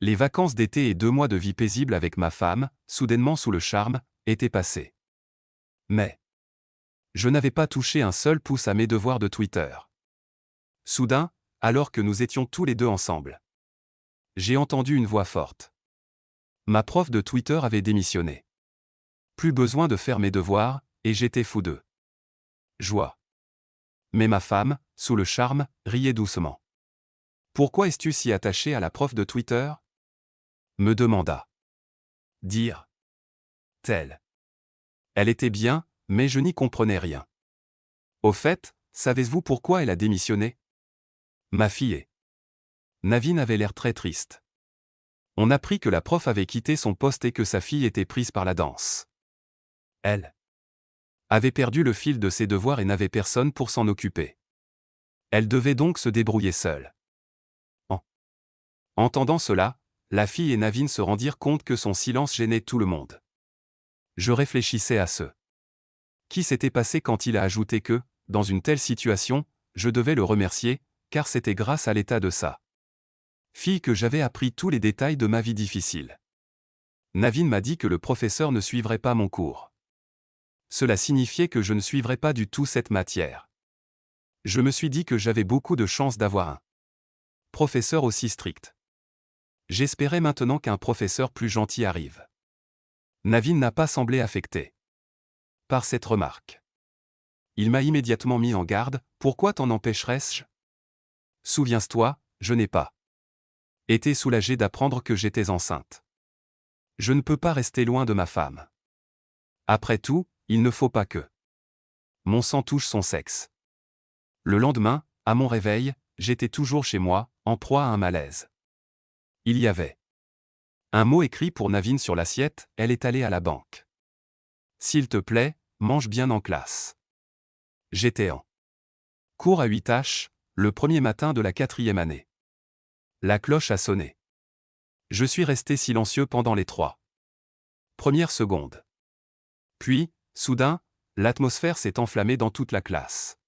Les vacances d'été et 2 mois de vie paisible avec ma femme, soudainement sous le charme, étaient passés. Mais je n'avais pas touché un seul pouce à mes devoirs de Twitter. Soudain, alors que nous étions tous les deux ensemble, j'ai entendu une voix forte. Ma prof de Twitter avait démissionné. Plus besoin de faire mes devoirs, et j'étais fou de joie. Mais ma femme, sous le charme, riait doucement. « Pourquoi es-tu si attaché à la prof de Twitter ?» me demanda. Dire. Telle. Elle était bien, mais je n'y comprenais rien. Au fait, savez-vous pourquoi elle a démissionné? Ma fille et Navin avait l'air très triste. On apprit que la prof avait quitté son poste et que sa fille était prise par la danse. Elle avait perdu le fil de ses devoirs et n'avait personne pour s'en occuper. Elle devait donc se débrouiller seule. En entendant cela, la fille et Navin se rendirent compte que son silence gênait tout le monde. Je réfléchissais à ce qui s'était passé quand il a ajouté que, dans une telle situation, je devais le remercier, car c'était grâce à l'état de sa fille que j'avais appris tous les détails de ma vie difficile. Navin m'a dit que le professeur ne suivrait pas mon cours. Cela signifiait que je ne suivrais pas du tout cette matière. Je me suis dit que j'avais beaucoup de chance d'avoir un professeur aussi strict. J'espérais maintenant qu'un professeur plus gentil arrive. Navin n'a pas semblé affecté par cette remarque. Il m'a immédiatement mis en garde. « Pourquoi t'en empêcherais-je ? Souviens-toi, je n'ai pas été soulagé d'apprendre que j'étais enceinte. Je ne peux pas rester loin de ma femme. Après tout, il ne faut pas que mon sang touche son sexe. » Le lendemain, à mon réveil, j'étais toujours chez moi, en proie à un malaise. Il y avait un mot écrit pour Navin sur l'assiette. Elle est allée à la banque. S'il te plaît, mange bien en classe. J'étais en cours à 8h, le premier matin de la 4e année. La cloche a sonné. Je suis resté silencieux pendant les 3 premières secondes. Puis, soudain, l'atmosphère s'est enflammée dans toute la classe.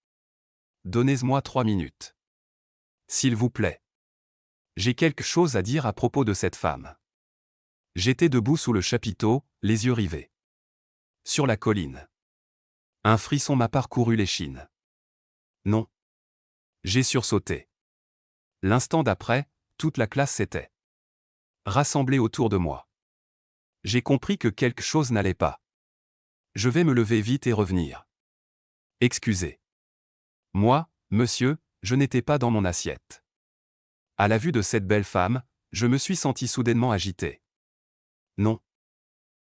Donnez-moi 3 minutes. S'il vous plaît. J'ai quelque chose à dire à propos de cette femme. J'étais debout sous le chapiteau, les yeux rivés sur la colline. Un frisson m'a parcouru l'échine. Non. J'ai sursauté. L'instant d'après, toute la classe s'était rassemblée autour de moi. J'ai compris que quelque chose n'allait pas. Je vais me lever vite et revenir. Excusez. Moi, monsieur, je n'étais pas dans mon assiette. À la vue de cette belle femme, je me suis senti soudainement agité. Non.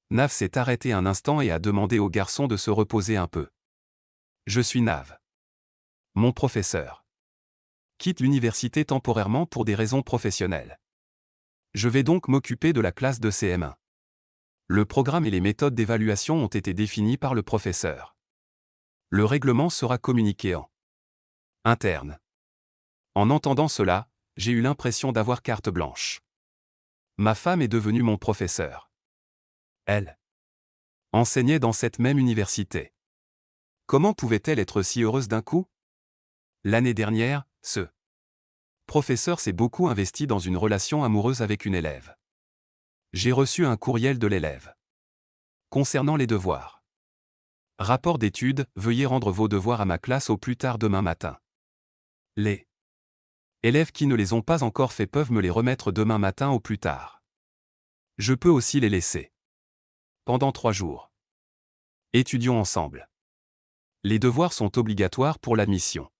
Nav s'est arrêté un instant et a demandé au garçon de se reposer un peu. Je suis Nav. Mon professeur quitte l'université temporairement pour des raisons professionnelles. Je vais donc m'occuper de la classe de CM1. Le programme et les méthodes d'évaluation ont été définis par le professeur. Le règlement sera communiqué en interne. En entendant cela, j'ai eu l'impression d'avoir carte blanche. Ma femme est devenue mon professeur. Elle enseignait dans cette même université. Comment pouvait-elle être si heureuse d'un coup? L'année dernière, ce professeur s'est beaucoup investi dans une relation amoureuse avec une élève. J'ai reçu un courriel de l'élève concernant les devoirs. Rapport d'études, veuillez rendre vos devoirs à ma classe au plus tard demain matin. Les élèves qui ne les ont pas encore faits peuvent me les remettre demain matin au plus tard. Je peux aussi les laisser pendant 3 jours. Étudions ensemble. Les devoirs sont obligatoires pour l'admission.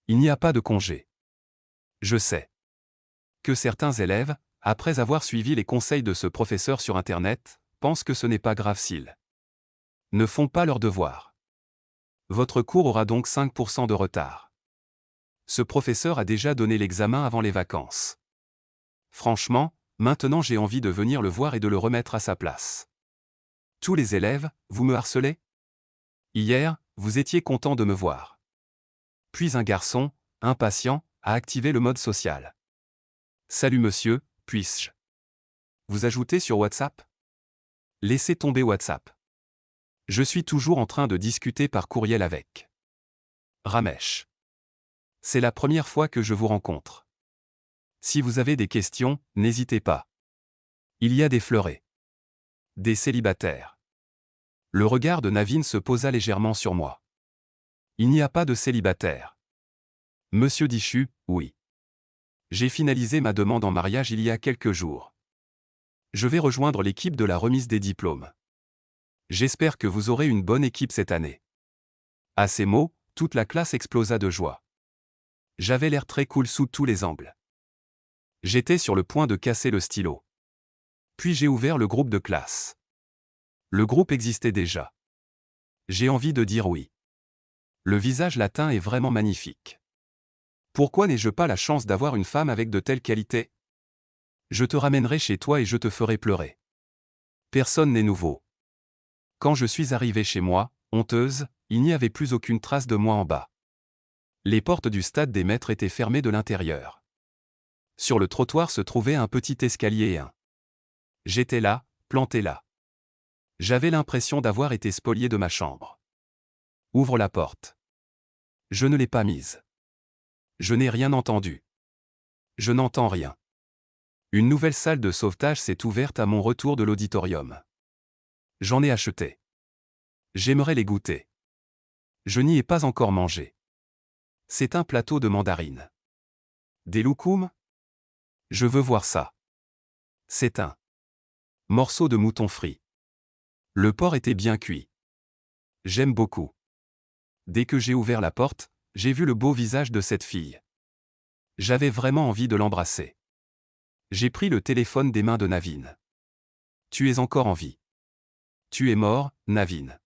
Il n'y a pas de congé. Je sais que certains élèves, après avoir suivi les conseils de ce professeur sur Internet, pensent que ce n'est pas grave s'ils ne font pas leurs devoirs. Votre cours aura donc 5% de retard. Ce professeur a déjà donné l'examen avant les vacances. Franchement, maintenant j'ai envie de venir le voir et de le remettre à sa place. Tous les élèves, vous me harcelez? Hier, vous étiez content de me voir. Puis un garçon, impatient, a activé le mode social. Salut monsieur, puis-je vous ajouter sur WhatsApp? Laissez tomber WhatsApp. Je suis toujours en train de discuter par courriel avec Ramesh. C'est la première fois que je vous rencontre. Si vous avez des questions, n'hésitez pas. Il y a des fleurets. Des célibataires. Le regard de Navin se posa légèrement sur moi. Il n'y a pas de célibataire. Monsieur Dichu, oui. J'ai finalisé ma demande en mariage il y a quelques jours. Je vais rejoindre l'équipe de la remise des diplômes. J'espère que vous aurez une bonne équipe cette année. À ces mots, toute la classe explosa de joie. J'avais l'air très cool sous tous les angles. J'étais sur le point de casser le stylo. Puis j'ai ouvert le groupe de classe. Le groupe existait déjà. J'ai envie de dire oui. Le visage latin est vraiment magnifique. Pourquoi n'ai-je pas la chance d'avoir une femme avec de telles qualités? Je te ramènerai chez toi et je te ferai pleurer. Personne n'est nouveau. Quand je suis arrivé chez moi, honteuse, il n'y avait plus aucune trace de moi en bas. Les portes du stade des maîtres étaient fermées de l'intérieur. Sur le trottoir se trouvait un petit escalier et un. J'étais là, planté là. J'avais l'impression d'avoir été spolié de ma chambre. Ouvre la porte. Je ne l'ai pas mise. Je n'ai rien entendu. Je n'entends rien. Une nouvelle salle de sauvetage s'est ouverte à mon retour de l'auditorium. J'en ai acheté. J'aimerais les goûter. Je n'y ai pas encore mangé. C'est un plateau de mandarines. Des loukoums? Je veux voir ça. C'est un morceau de mouton frit. Le porc était bien cuit. J'aime beaucoup. Dès que j'ai ouvert la porte, j'ai vu le beau visage de cette fille. J'avais vraiment envie de l'embrasser. J'ai pris le téléphone des mains de Navin. Tu es encore en vie. Tu es mort, Navin.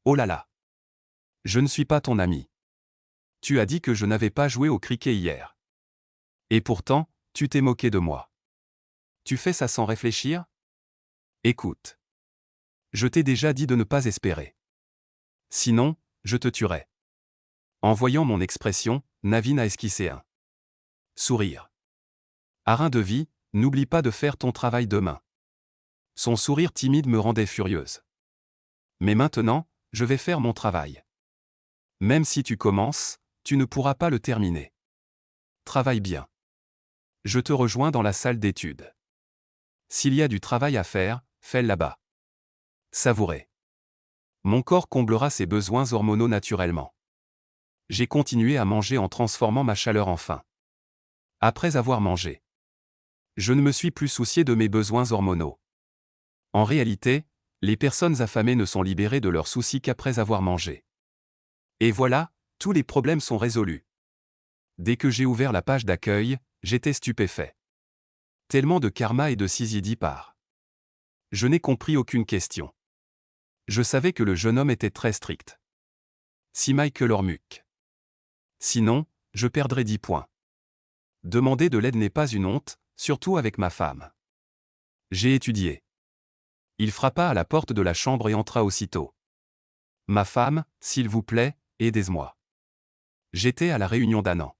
Oh là là. Je ne suis pas ton ami. Tu as dit que je n'avais pas joué au cricket hier. Et pourtant, tu t'es moqué de moi. Tu fais ça sans réfléchir? Écoute. Je t'ai déjà dit de ne pas espérer. Sinon, je te tuerai. En voyant mon expression, Navin a esquissé un sourire. Arin de vie, n'oublie pas de faire ton travail demain. Son sourire timide me rendait furieuse. Mais maintenant, je vais faire mon travail. Même si tu commences, tu ne pourras pas le terminer. Travaille bien. Je te rejoins dans la salle d'études. S'il y a du travail à faire, fais-le là-bas. Savourez. Mon corps comblera ses besoins hormonaux naturellement. J'ai continué à manger en transformant ma chaleur en faim. Après avoir mangé, je ne me suis plus soucié de mes besoins hormonaux. En réalité, les personnes affamées ne sont libérées de leurs soucis qu'après avoir mangé. Et voilà, tous les problèmes sont résolus. Dès que j'ai ouvert la page d'accueil, j'étais stupéfait. Tellement de karma et de Sysidy part. Je n'ai compris aucune question. Je savais que le jeune homme était très strict. Si Michael Ormuck. Sinon, je perdrais 10 points. Demander de l'aide n'est pas une honte, surtout avec ma femme. J'ai étudié. Il frappa à la porte de la chambre et entra aussitôt. Ma femme, s'il vous plaît, aidez-moi. J'étais à la réunion d'Annan.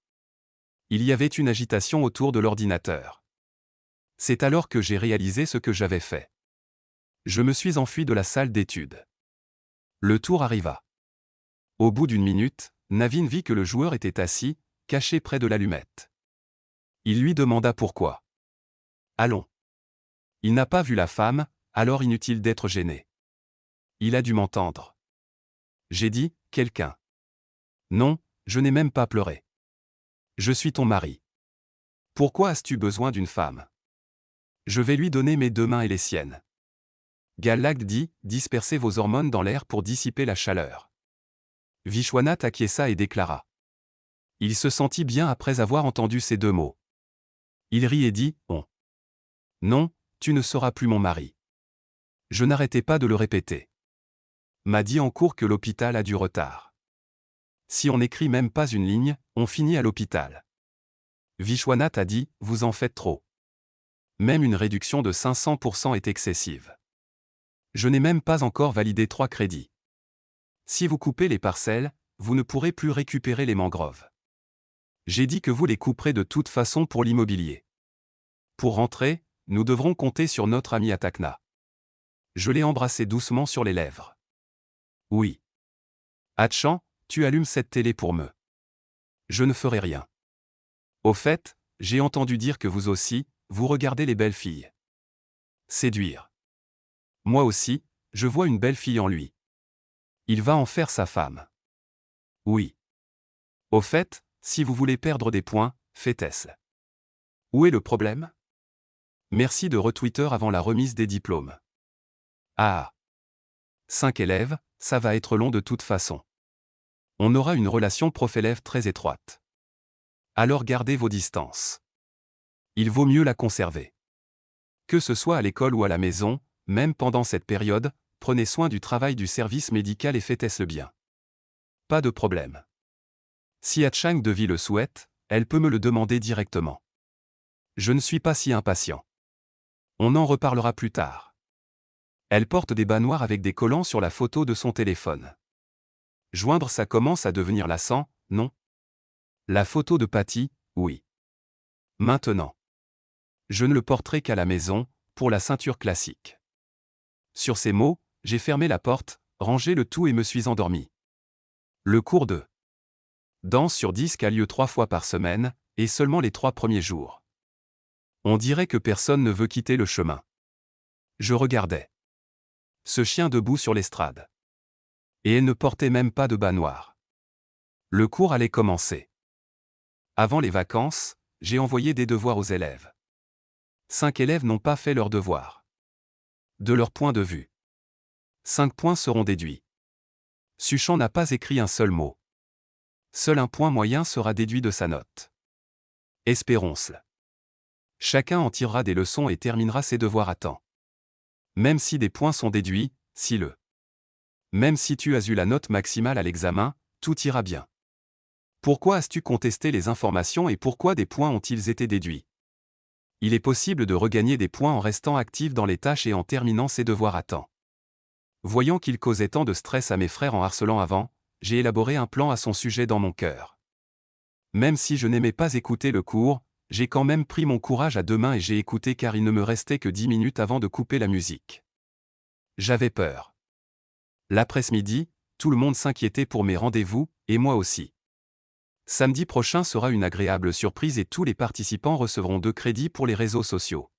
Il y avait une agitation autour de l'ordinateur. C'est alors que j'ai réalisé ce que j'avais fait. Je me suis enfui de la salle d'études. Le tour arriva. Au bout d'une minute, Navin vit que le joueur était assis, caché près de l'allumette. Il lui demanda pourquoi. Allons. Il n'a pas vu la femme, alors inutile d'être gêné. Il a dû m'entendre. J'ai dit, quelqu'un. Non, je n'ai même pas pleuré. Je suis ton mari. Pourquoi as-tu besoin d'une femme? Je vais lui donner mes 2 mains et les siennes. Gallag dit, dispersez vos hormones dans l'air pour dissiper la chaleur. Vishwanath acquiesça et déclara. Il se sentit bien après avoir entendu ces 2 mots. Il rit et dit, on. Non, tu ne seras plus mon mari. Je n'arrêtais pas de le répéter. M'a dit en cours que l'hôpital a du retard. Si on n'écrit même pas une ligne, on finit à l'hôpital. Vishwanath a dit, vous en faites trop. Même une réduction de 500% est excessive. Je n'ai même pas encore validé 3 crédits. Si vous coupez les parcelles, vous ne pourrez plus récupérer les mangroves. J'ai dit que vous les couperez de toute façon pour l'immobilier. Pour rentrer, nous devrons compter sur notre ami Atakna. Je l'ai embrassé doucement sur les lèvres. Oui. Hatchan, tu allumes cette télé pour me. Je ne ferai rien. Au fait, j'ai entendu dire que vous aussi, vous regardez les belles filles. Séduire. Moi aussi, je vois une belle fille en lui. Il va en faire sa femme. Oui. Au fait, si vous voulez perdre des points, faites-ce. Où est le problème? Merci de retweeter avant la remise des diplômes. Ah. 5 élèves, ça va être long de toute façon. On aura une relation prof-élève très étroite. Alors gardez vos distances. Il vaut mieux la conserver. Que ce soit à l'école ou à la maison, même pendant cette période, prenez soin du travail du service médical et faites-ce bien. Pas de problème. Si Hatchang Devi le souhaite, elle peut me le demander directement. Je ne suis pas si impatient. On en reparlera plus tard. Elle porte des bas noirs avec des collants sur la photo de son téléphone. Joindre ça commence à devenir lassant, non? La photo de Patty, oui. Maintenant. Je ne le porterai qu'à la maison, pour la ceinture classique. Sur ces mots, j'ai fermé la porte, rangé le tout et me suis endormi. Le cours de danse sur disque a lieu 3 fois par semaine, et seulement les 3 premiers jours. On dirait que personne ne veut quitter le chemin. Je regardais ce chien debout sur l'estrade. Et elle ne portait même pas de bas noirs. Le cours allait commencer. Avant les vacances, j'ai envoyé des devoirs aux élèves. 5 élèves n'ont pas fait leurs devoirs. De leur point de vue, 5 points seront déduits. Suchan n'a pas écrit un seul mot. Seul un point moyen sera déduit de sa note. Espérons-le. Chacun en tirera des leçons et terminera ses devoirs à temps. Même si des points sont déduits, même si tu as eu la note maximale à l'examen, tout ira bien. Pourquoi as-tu contesté les informations et pourquoi des points ont-ils été déduits? Il est possible de regagner des points en restant actif dans les tâches et en terminant ses devoirs à temps. Voyant qu'il causait tant de stress à mes frères en harcelant avant, j'ai élaboré un plan à son sujet dans mon cœur. Même si je n'aimais pas écouter le cours, j'ai quand même pris mon courage à deux mains et j'ai écouté car il ne me restait que 10 minutes avant de couper la musique. J'avais peur. L'après-midi, tout le monde s'inquiétait pour mes rendez-vous, et moi aussi. Samedi prochain sera une agréable surprise et tous les participants recevront 2 crédits pour les réseaux sociaux.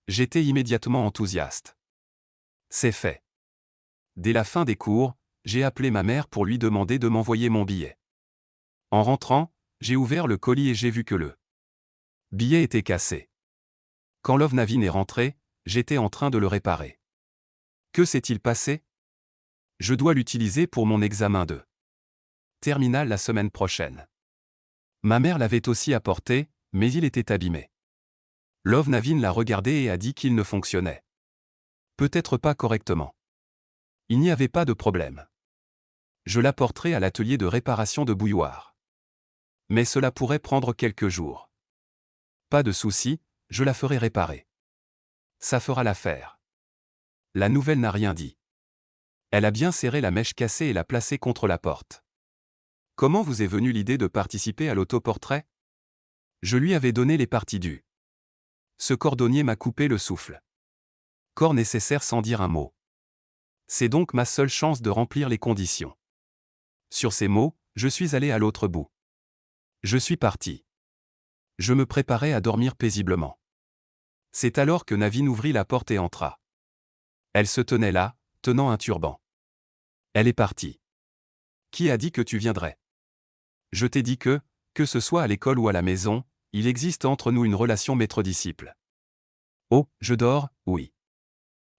J'étais immédiatement enthousiaste. C'est fait. Dès la fin des cours, j'ai appelé ma mère pour lui demander de m'envoyer mon billet. En rentrant, j'ai ouvert le colis et j'ai vu que le billet était cassé. Quand Love Navin est rentré, j'étais en train de le réparer. Que s'est-il passé? Je dois l'utiliser pour mon examen de terminale la semaine prochaine. Ma mère l'avait aussi apporté, mais il était abîmé. Love Navin l'a regardé et a dit qu'il ne fonctionnait peut-être pas correctement. Il n'y avait pas de problème. Je l'apporterai à l'atelier de réparation de bouilloire. Mais cela pourrait prendre quelques jours. Pas de souci, je la ferai réparer. Ça fera l'affaire. La nouvelle n'a rien dit. Elle a bien serré la mèche cassée et l'a placée contre la porte. Comment vous est venue l'idée de participer à l'autoportrait? Je lui avais donné les parties dues. Ce cordonnier m'a coupé le souffle. Corps nécessaire sans dire un mot. C'est donc ma seule chance de remplir les conditions. Sur ces mots, je suis allé à l'autre bout. Je suis parti. Je me préparais à dormir paisiblement. C'est alors que Navin ouvrit la porte et entra. Elle se tenait là, tenant un turban. Elle est partie. Qui a dit que tu viendrais? Je t'ai dit que ce soit à l'école ou à la maison, il existe entre nous une relation maître-disciple. Oh, je dors, oui.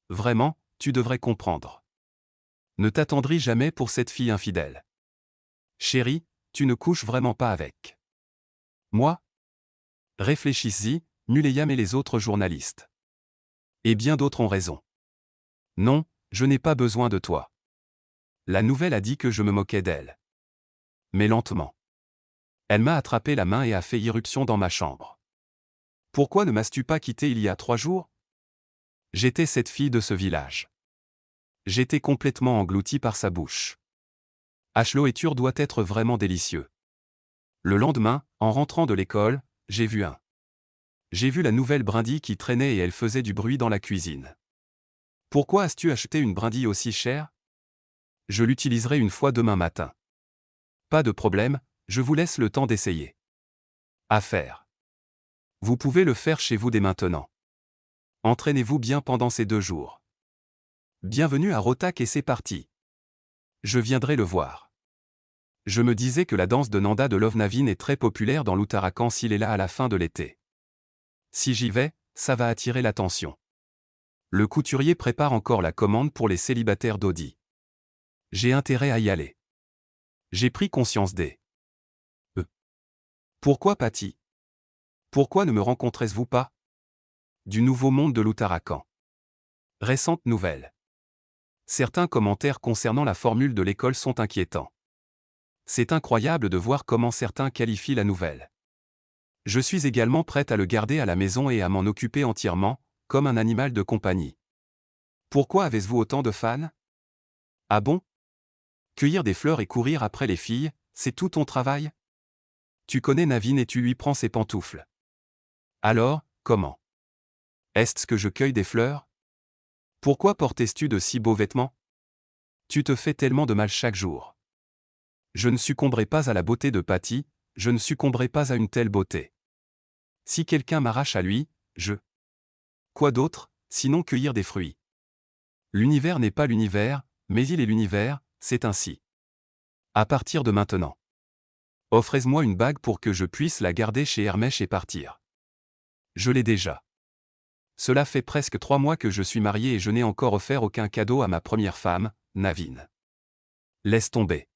Vraiment, tu devrais comprendre. Ne t'attendris jamais pour cette fille infidèle. Chérie, tu ne couches vraiment pas avec moi? Réfléchis-y, Muleyam et les autres journalistes. Et bien d'autres ont raison. Non, je n'ai pas besoin de toi. La nouvelle a dit que je me moquais d'elle. Mais lentement. Elle m'a attrapé la main et a fait irruption dans ma chambre. Pourquoi ne m'as-tu pas quitté il y a 3 jours? J'étais cette fille de ce village. J'étais complètement englouti par sa bouche. Ashloetur doit être vraiment délicieux. Le lendemain, en rentrant de l'école, j'ai vu la nouvelle brindille qui traînait et elle faisait du bruit dans la cuisine. Pourquoi as-tu acheté une brindille aussi chère? Je l'utiliserai une fois demain matin. Pas de problème, je vous laisse le temps d'essayer. À faire. Vous pouvez le faire chez vous dès maintenant. Entraînez-vous bien pendant ces 2 jours. Bienvenue à Rohtak et c'est parti. Je viendrai le voir. Je me disais que la danse de Nanda de Love Navin est très populaire dans l'Uttarakhand s'il est là à la fin de l'été. Si j'y vais, ça va attirer l'attention. Le couturier prépare encore la commande pour les célibataires d'Audi. J'ai intérêt à y aller. J'ai pris conscience des... Pourquoi Patty? Pourquoi ne me rencontrez-vous pas? Du nouveau monde de l'Uttarakhand. Récente nouvelle. Certains commentaires concernant la formule de l'école sont inquiétants. C'est incroyable de voir comment certains qualifient la nouvelle. Je suis également prête à le garder à la maison et à m'en occuper entièrement, comme un animal de compagnie. Pourquoi avez-vous autant de fans? Ah bon? Cueillir des fleurs et courir après les filles, c'est tout ton travail? Tu connais Navin et tu lui prends ses pantoufles. Alors, comment? Est-ce que je cueille des fleurs? Pourquoi portes-tu de si beaux vêtements? Tu te fais tellement de mal chaque jour. Je ne succomberai pas à la beauté de Patty, je ne succomberai pas à une telle beauté. Si quelqu'un m'arrache à lui, je... Quoi d'autre, sinon cueillir des fruits? L'univers n'est pas l'univers, mais il est l'univers, c'est ainsi. À partir de maintenant. Offrez-moi une bague pour que je puisse la garder chez Hermès et partir. Je l'ai déjà. Cela fait presque 3 mois que je suis marié et je n'ai encore offert aucun cadeau à ma première femme, Navin. Laisse tomber.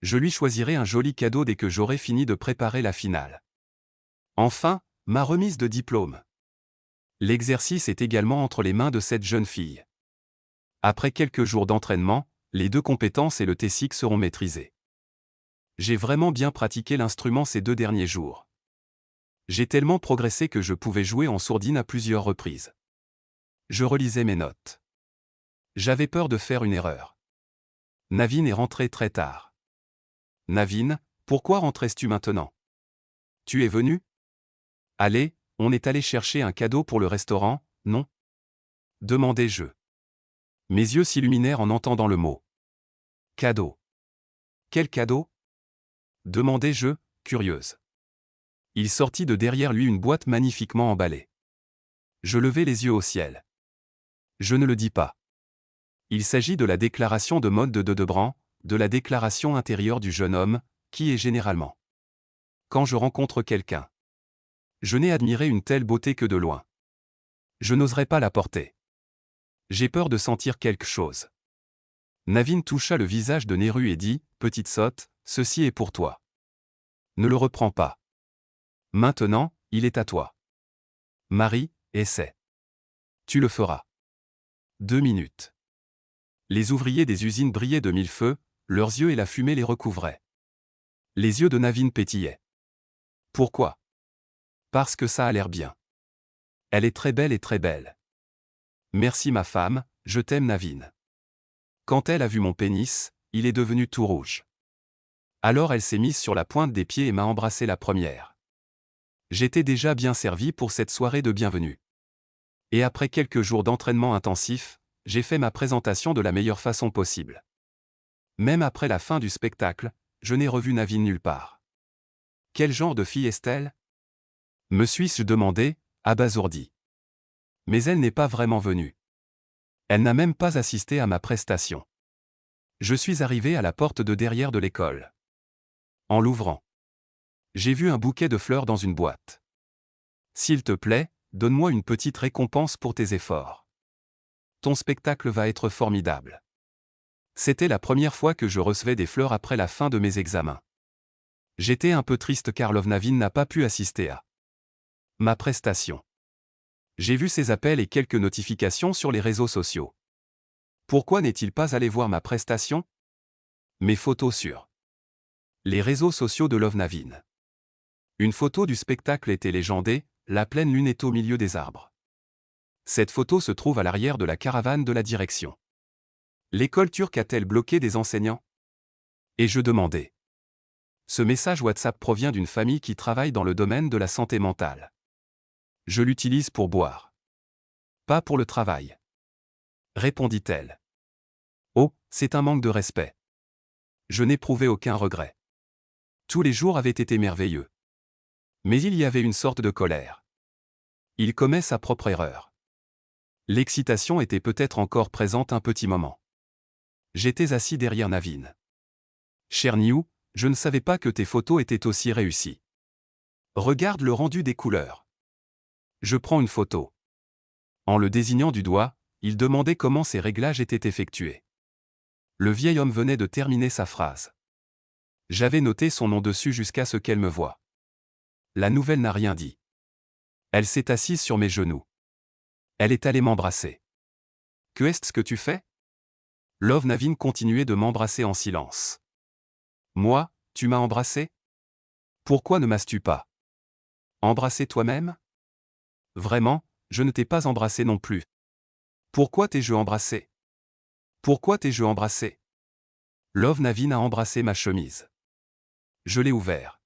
Je lui choisirai un joli cadeau dès que j'aurai fini de préparer la finale. Enfin, ma remise de diplôme. L'exercice est également entre les mains de cette jeune fille. Après quelques jours d'entraînement, les 2 compétences et le TESIC seront maîtrisés. J'ai vraiment bien pratiqué l'instrument ces 2 derniers jours. J'ai tellement progressé que je pouvais jouer en sourdine à plusieurs reprises. Je relisais mes notes. J'avais peur de faire une erreur. Navin est rentré très tard. Navin, pourquoi rentres-tu maintenant? Tu es venu? Allez, on est allé chercher un cadeau pour le restaurant, non? Demandai-je. Mes yeux s'illuminèrent en entendant le mot. Cadeau. Quel cadeau? Demandai-je, curieuse. Il sortit de derrière lui une boîte magnifiquement emballée. Je levai les yeux au ciel. Je ne le dis pas. Il s'agit de la déclaration de mode de Debrand, de la déclaration intérieure du jeune homme, qui est généralement. Quand je rencontre quelqu'un. Je n'ai admiré une telle beauté que de loin. Je n'oserais pas la porter. J'ai peur de sentir quelque chose. Navin toucha le visage de Nehru et dit, « Petite sotte, ceci est pour toi. Ne le reprends pas. Maintenant, il est à toi. Marie, essaie. Tu le feras. 2 minutes. » Les ouvriers des usines brillaient de 1000 feux, leurs yeux et la fumée les recouvraient. Les yeux de Navin pétillaient. Pourquoi? Parce que ça a l'air bien. Elle est très belle et très belle. Merci ma femme, je t'aime Navin. Quand elle a vu mon pénis, il est devenu tout rouge. Alors elle s'est mise sur la pointe des pieds et m'a embrassé la première. J'étais déjà bien servi pour cette soirée de bienvenue. Et après quelques jours d'entraînement intensif, j'ai fait ma présentation de la meilleure façon possible. Même après la fin du spectacle, je n'ai revu Navin nulle part. Quel genre de fille est-elle? Me suis-je demandé, abasourdi. Mais elle n'est pas vraiment venue. Elle n'a même pas assisté à ma prestation. Je suis arrivé à la porte de derrière de l'école. En l'ouvrant, j'ai vu un bouquet de fleurs dans une boîte. S'il te plaît, donne-moi une petite récompense pour tes efforts. Ton spectacle va être formidable. C'était la première fois que je recevais des fleurs après la fin de mes examens. J'étais un peu triste car Love Navin n'a pas pu assister à ma prestation. J'ai vu ses appels et quelques notifications sur les réseaux sociaux. Pourquoi n'est-il pas allé voir ma prestation? Mes photos sur les réseaux sociaux de Love Navin. Une photo du spectacle était légendée, la pleine lune est au milieu des arbres. Cette photo se trouve à l'arrière de la caravane de la direction. L'école turque a-t-elle bloqué des enseignants? Et je demandais. Ce message WhatsApp provient d'une famille qui travaille dans le domaine de la santé mentale. Je l'utilise pour boire. Pas pour le travail. Répondit-elle. Oh, c'est un manque de respect. Je n'éprouvais aucun regret. Tous les jours avaient été merveilleux. Mais il y avait une sorte de colère. Il commet sa propre erreur. L'excitation était peut-être encore présente un petit moment. J'étais assis derrière Navin. Cher Niou, je ne savais pas que tes photos étaient aussi réussies. Regarde le rendu des couleurs. Je prends une photo. En le désignant du doigt, il demandait comment ces réglages étaient effectués. Le vieil homme venait de terminer sa phrase. J'avais noté son nom dessus jusqu'à ce qu'elle me voie. La nouvelle n'a rien dit. Elle s'est assise sur mes genoux. Elle est allée m'embrasser. Que est-ce que tu fais? Love Navin continuait de m'embrasser en silence. Moi, tu m'as embrassé? Pourquoi ne m'as-tu pas embrassé toi-même? Vraiment, je ne t'ai pas embrassé non plus. Pourquoi t'ai-je embrassé? Pourquoi t'ai-je embrassé? Love Navin a embrassé ma chemise. Je l'ai ouvert.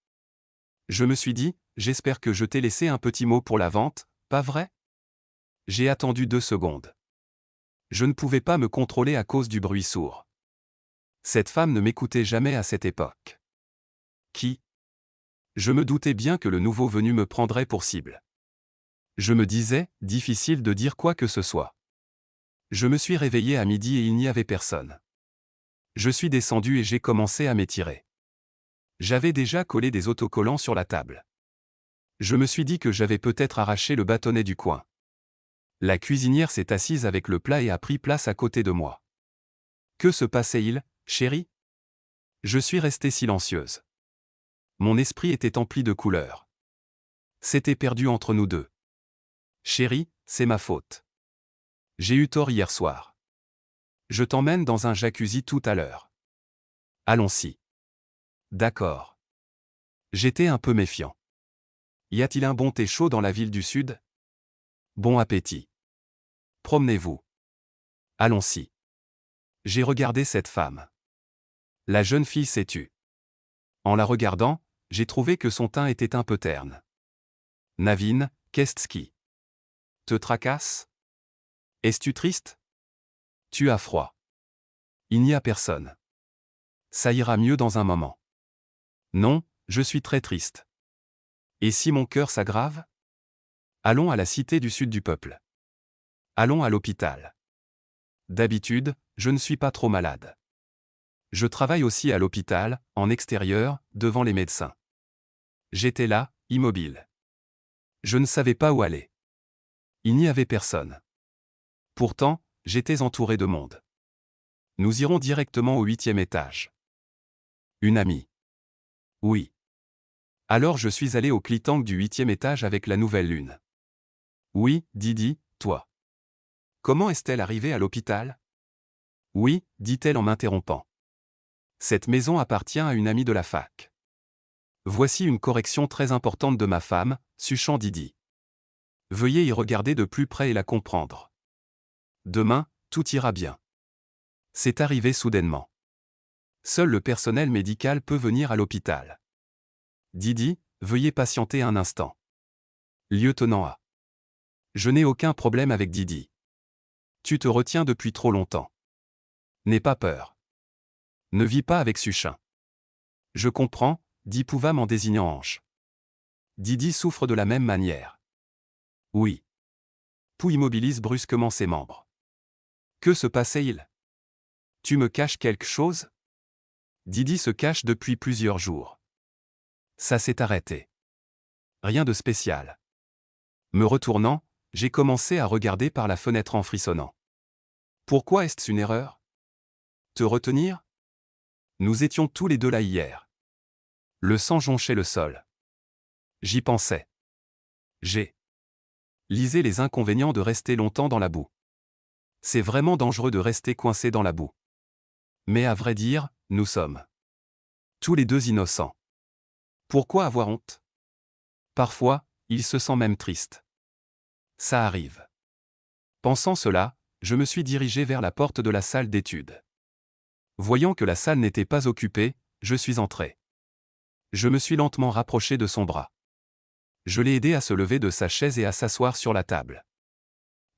Je me suis dit, j'espère que je t'ai laissé un petit mot pour la vente, pas vrai? J'ai attendu 2 secondes. Je ne pouvais pas me contrôler à cause du bruit sourd. Cette femme ne m'écoutait jamais à cette époque. Qui? Je me doutais bien que le nouveau venu me prendrait pour cible. Je me disais, difficile de dire quoi que ce soit. Je me suis réveillé à midi et il n'y avait personne. Je suis descendu et j'ai commencé à m'étirer. J'avais déjà collé des autocollants sur la table. Je me suis dit que j'avais peut-être arraché le bâtonnet du coin. La cuisinière s'est assise avec le plat et a pris place à côté de moi. Que se passait-il, chérie? Je suis restée silencieuse. Mon esprit était empli de couleurs. C'était perdu entre nous deux. Chérie, c'est ma faute. J'ai eu tort hier soir. Je t'emmène dans un jacuzzi tout à l'heure. Allons-y. D'accord. J'étais un peu méfiant. Y a-t-il un bon thé chaud dans la ville du Sud? Bon appétit. Promenez-vous. Allons-y. J'ai regardé cette femme. La jeune fille s'est tue. En la regardant, j'ai trouvé que son teint était un peu terne. Navin, qu'est-ce qui te tracasse? Es-tu triste? Tu as froid. Il n'y a personne. Ça ira mieux dans un moment. Non, je suis très triste. Et si mon cœur s'aggrave? Allons à la cité du sud du peuple. Allons à l'hôpital. D'habitude, je ne suis pas trop malade. Je travaille aussi à l'hôpital, en extérieur, devant les médecins. J'étais là, immobile. Je ne savais pas où aller. Il n'y avait personne. Pourtant, j'étais entouré de monde. Nous irons directement au 8e étage. Une amie. Oui. Alors je suis allé au clitang du 8e étage avec la nouvelle lune. Oui, Didi, toi. Comment est-elle arrivée à l'hôpital? Oui, dit-elle en m'interrompant. Cette maison appartient à une amie de la fac. Voici une correction très importante de ma femme, suchant Didi. Veuillez y regarder de plus près et la comprendre. Demain, tout ira bien. C'est arrivé soudainement. Seul le personnel médical peut venir à l'hôpital. Didi, veuillez patienter un instant. Lieutenant A. Je n'ai aucun problème avec Didi. Tu te retiens depuis trop longtemps. N'aie pas peur. Ne vis pas avec Suchin. Je comprends, dit Pouvam en désignant Ange. Didi souffre de la même manière. Oui. Pou immobilise brusquement ses membres. Que se passait-il? Tu me caches quelque chose? Didi se cache depuis plusieurs jours. Ça s'est arrêté. Rien de spécial. Me retournant, j'ai commencé à regarder par la fenêtre en frissonnant. Pourquoi est-ce une erreur? Te retenir? Nous étions tous les deux là hier. Le sang jonchait le sol. J'y pensais. J'ai lisé les inconvénients de rester longtemps dans la boue. C'est vraiment dangereux de rester coincé dans la boue. Mais à vrai dire, nous sommes tous les deux innocents. Pourquoi avoir honte? Parfois, il se sent même triste. Ça arrive. Pensant cela, je me suis dirigé vers la porte de la salle d'études. Voyant que la salle n'était pas occupée, je suis entré. Je me suis lentement rapproché de son bras. Je l'ai aidé à se lever de sa chaise et à s'asseoir sur la table.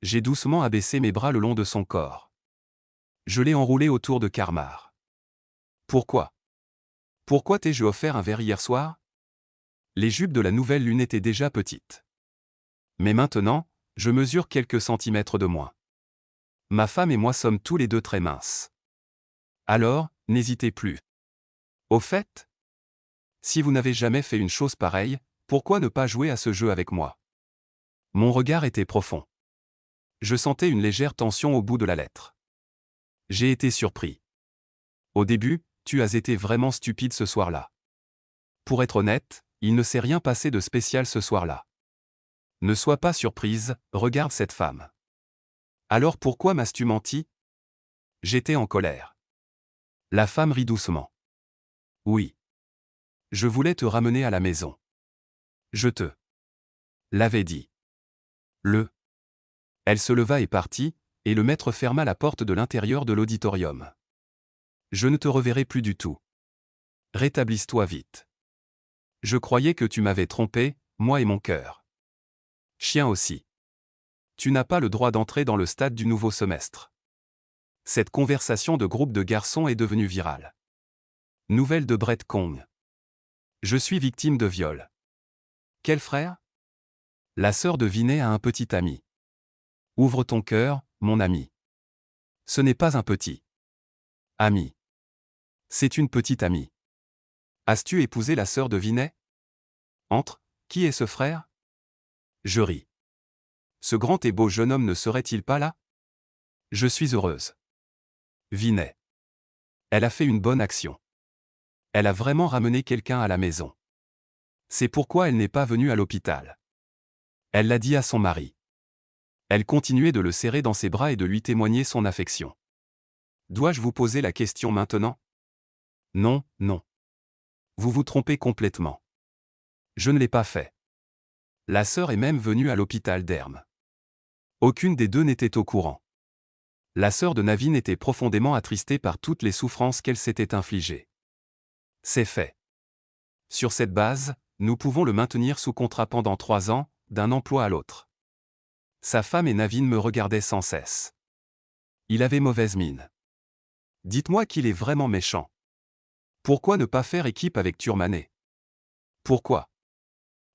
J'ai doucement abaissé mes bras le long de son corps. Je l'ai enroulé autour de Karmar. Pourquoi? Pourquoi t'ai-je offert un verre hier soir? Les jupes de la nouvelle lune étaient déjà petites. Mais maintenant, je mesure quelques centimètres de moins. Ma femme et moi sommes tous les deux très minces. Alors, n'hésitez plus. Au fait, si vous n'avez jamais fait une chose pareille, pourquoi ne pas jouer à ce jeu avec moi? Mon regard était profond. Je sentais une légère tension au bout de la lettre. J'ai été surpris. Au début, tu as été vraiment stupide ce soir-là. Pour être honnête, il ne s'est rien passé de spécial ce soir-là. Ne sois pas surprise, regarde cette femme. Alors pourquoi m'as-tu menti? J'étais en colère. La femme rit doucement. Oui. Je voulais te ramener à la maison. Je te l'avais dit. Elle se leva et partit, et le maître ferma la porte de l'intérieur de l'auditorium. Je ne te reverrai plus du tout. Rétablisse-toi vite. Je croyais que tu m'avais trompé, moi et mon cœur. Chien aussi. Tu n'as pas le droit d'entrer dans le stade du nouveau semestre. Cette conversation de groupe de garçons est devenue virale. Nouvelle de Brett Kong. Je suis victime de viol. Quel frère? La sœur de Vinay a un petit ami. Ouvre ton cœur, mon ami. Ce n'est pas un petit ami. C'est une petite amie. As-tu épousé la sœur de Vinay? Entre, qui est ce frère? Je ris. Ce grand et beau jeune homme ne serait-il pas là? Je suis heureuse. Vinay. Elle a fait une bonne action. Elle a vraiment ramené quelqu'un à la maison. C'est pourquoi elle n'est pas venue à l'hôpital. Elle l'a dit à son mari. Elle continuait de le serrer dans ses bras et de lui témoigner son affection. Dois-je vous poser la question maintenant? Non, non. Vous vous trompez complètement. Je ne l'ai pas fait. La sœur est même venue à l'hôpital d'Herm. Aucune des deux n'était au courant. La sœur de Navin était profondément attristée par toutes les souffrances qu'elle s'était infligées. C'est fait. Sur cette base, nous pouvons le maintenir sous contrat pendant 3 ans, d'un emploi à l'autre. Sa femme et Navin me regardaient sans cesse. Il avait mauvaise mine. Dites-moi qu'il est vraiment méchant. Pourquoi ne pas faire équipe avec Turmanet? Pourquoi?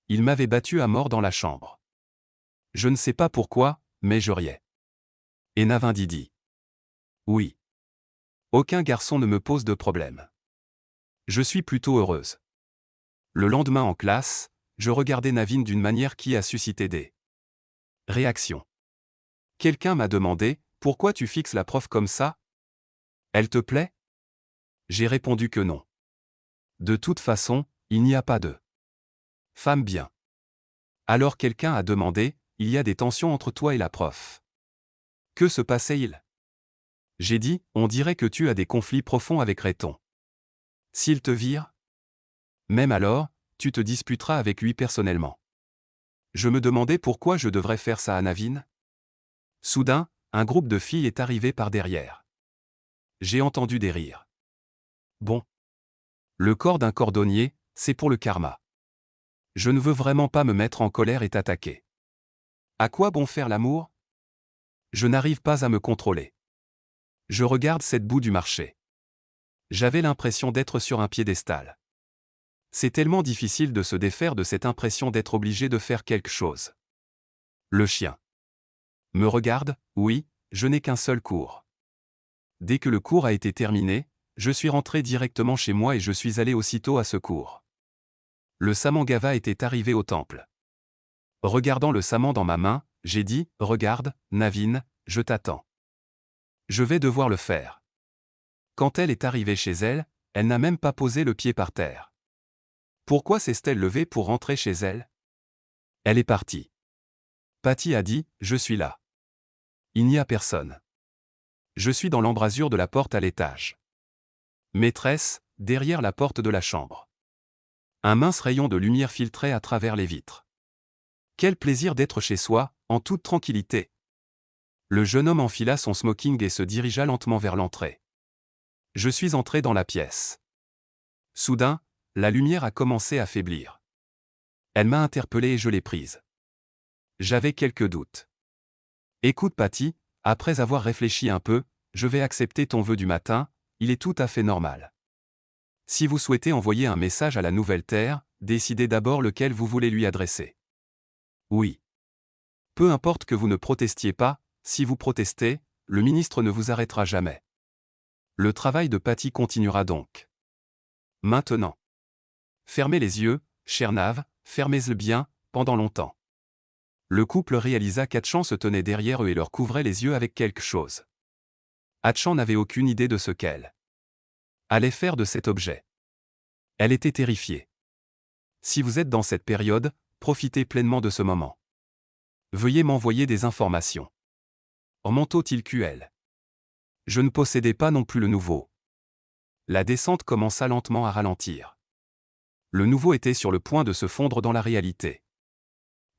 Il m'avait battu à mort dans la chambre. Je ne sais pas pourquoi, mais je riais. Et Navin dit. Oui. Aucun garçon ne me pose de problème. Je suis plutôt heureuse. Le lendemain en classe, je regardais Navin d'une manière qui a suscité des réactions. Quelqu'un m'a demandé, pourquoi tu fixes la prof comme ça? Elle te plaît? J'ai répondu que non. De toute façon, il n'y a pas de femme bien. Alors quelqu'un a demandé, il y a des tensions entre toi et la prof. Que se passait-il? J'ai dit, on dirait que tu as des conflits profonds avec Rayton. S'il te vire? Même alors, tu te disputeras avec lui personnellement. Je me demandais pourquoi je devrais faire ça à Navin. Soudain, un groupe de filles est arrivé par derrière. J'ai entendu des rires. Bon. Le corps d'un cordonnier, c'est pour le karma. Je ne veux vraiment pas me mettre en colère et t'attaquer. À quoi bon faire l'amour? Je n'arrive pas à me contrôler. Je regarde cette boue du marché. J'avais l'impression d'être sur un piédestal. C'est tellement difficile de se défaire de cette impression d'être obligé de faire quelque chose. Le chien me regarde, oui, je n'ai qu'un seul cours. Dès que le cours a été terminé, je suis rentré directement chez moi et je suis allé aussitôt à ce cours. Le Samangava était arrivé au temple. Regardant le saman dans ma main, j'ai dit, regarde, Navin, je t'attends. Je vais devoir le faire. Quand elle est arrivée chez elle, elle n'a même pas posé le pied par terre. Pourquoi s'est-elle levée pour rentrer chez elle? Elle est partie. Patty a dit, je suis là. Il n'y a personne. Je suis dans l'embrasure de la porte à l'étage. Maîtresse, derrière la porte de la chambre. Un mince rayon de lumière filtrait à travers les vitres. Quel plaisir d'être chez soi, en toute tranquillité. Le jeune homme enfila son smoking et se dirigea lentement vers l'entrée. Je suis entré dans la pièce. Soudain, la lumière a commencé à faiblir. Elle m'a interpellé et je l'ai prise. J'avais quelques doutes. Écoute Patty, après avoir réfléchi un peu, je vais accepter ton vœu du matin, il est tout à fait normal. Si vous souhaitez envoyer un message à la nouvelle Terre, décidez d'abord lequel vous voulez lui adresser. Oui. Peu importe que vous ne protestiez pas, si vous protestez, le ministre ne vous arrêtera jamais. Le travail de Patty continuera donc. Maintenant. Fermez les yeux, cher Nav, fermez-le bien, pendant longtemps. Le couple réalisa qu'Hatchan se tenait derrière eux et leur couvrait les yeux avec quelque chose. Hatchan n'avait aucune idée de ce qu'elle allait faire de cet objet. Elle était terrifiée. Si vous êtes dans cette période, profitez pleinement de ce moment. Veuillez m'envoyer des informations. Remonto-t-il. Je ne possédais pas non plus le nouveau. La descente commença lentement à ralentir. Le nouveau était sur le point de se fondre dans la réalité.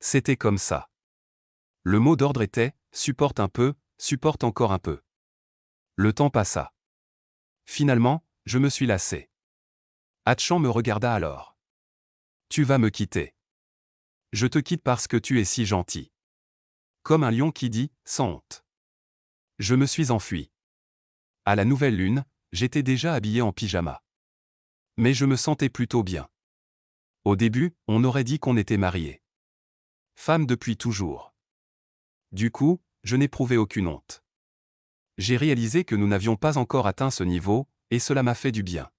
C'était comme ça. Le mot d'ordre était « supporte un peu, supporte encore un peu ». Le temps passa. Finalement, je me suis lassé. Hatchan me regarda alors. « Tu vas me quitter. Je te quitte parce que tu es si gentil. » Comme un lion qui dit, sans honte. Je me suis enfui. À la nouvelle lune, j'étais déjà habillé en pyjama. Mais je me sentais plutôt bien. Au début, on aurait dit qu'on était mariés. Femme depuis toujours. Du coup, je n'éprouvais aucune honte. J'ai réalisé que nous n'avions pas encore atteint ce niveau, et cela m'a fait du bien.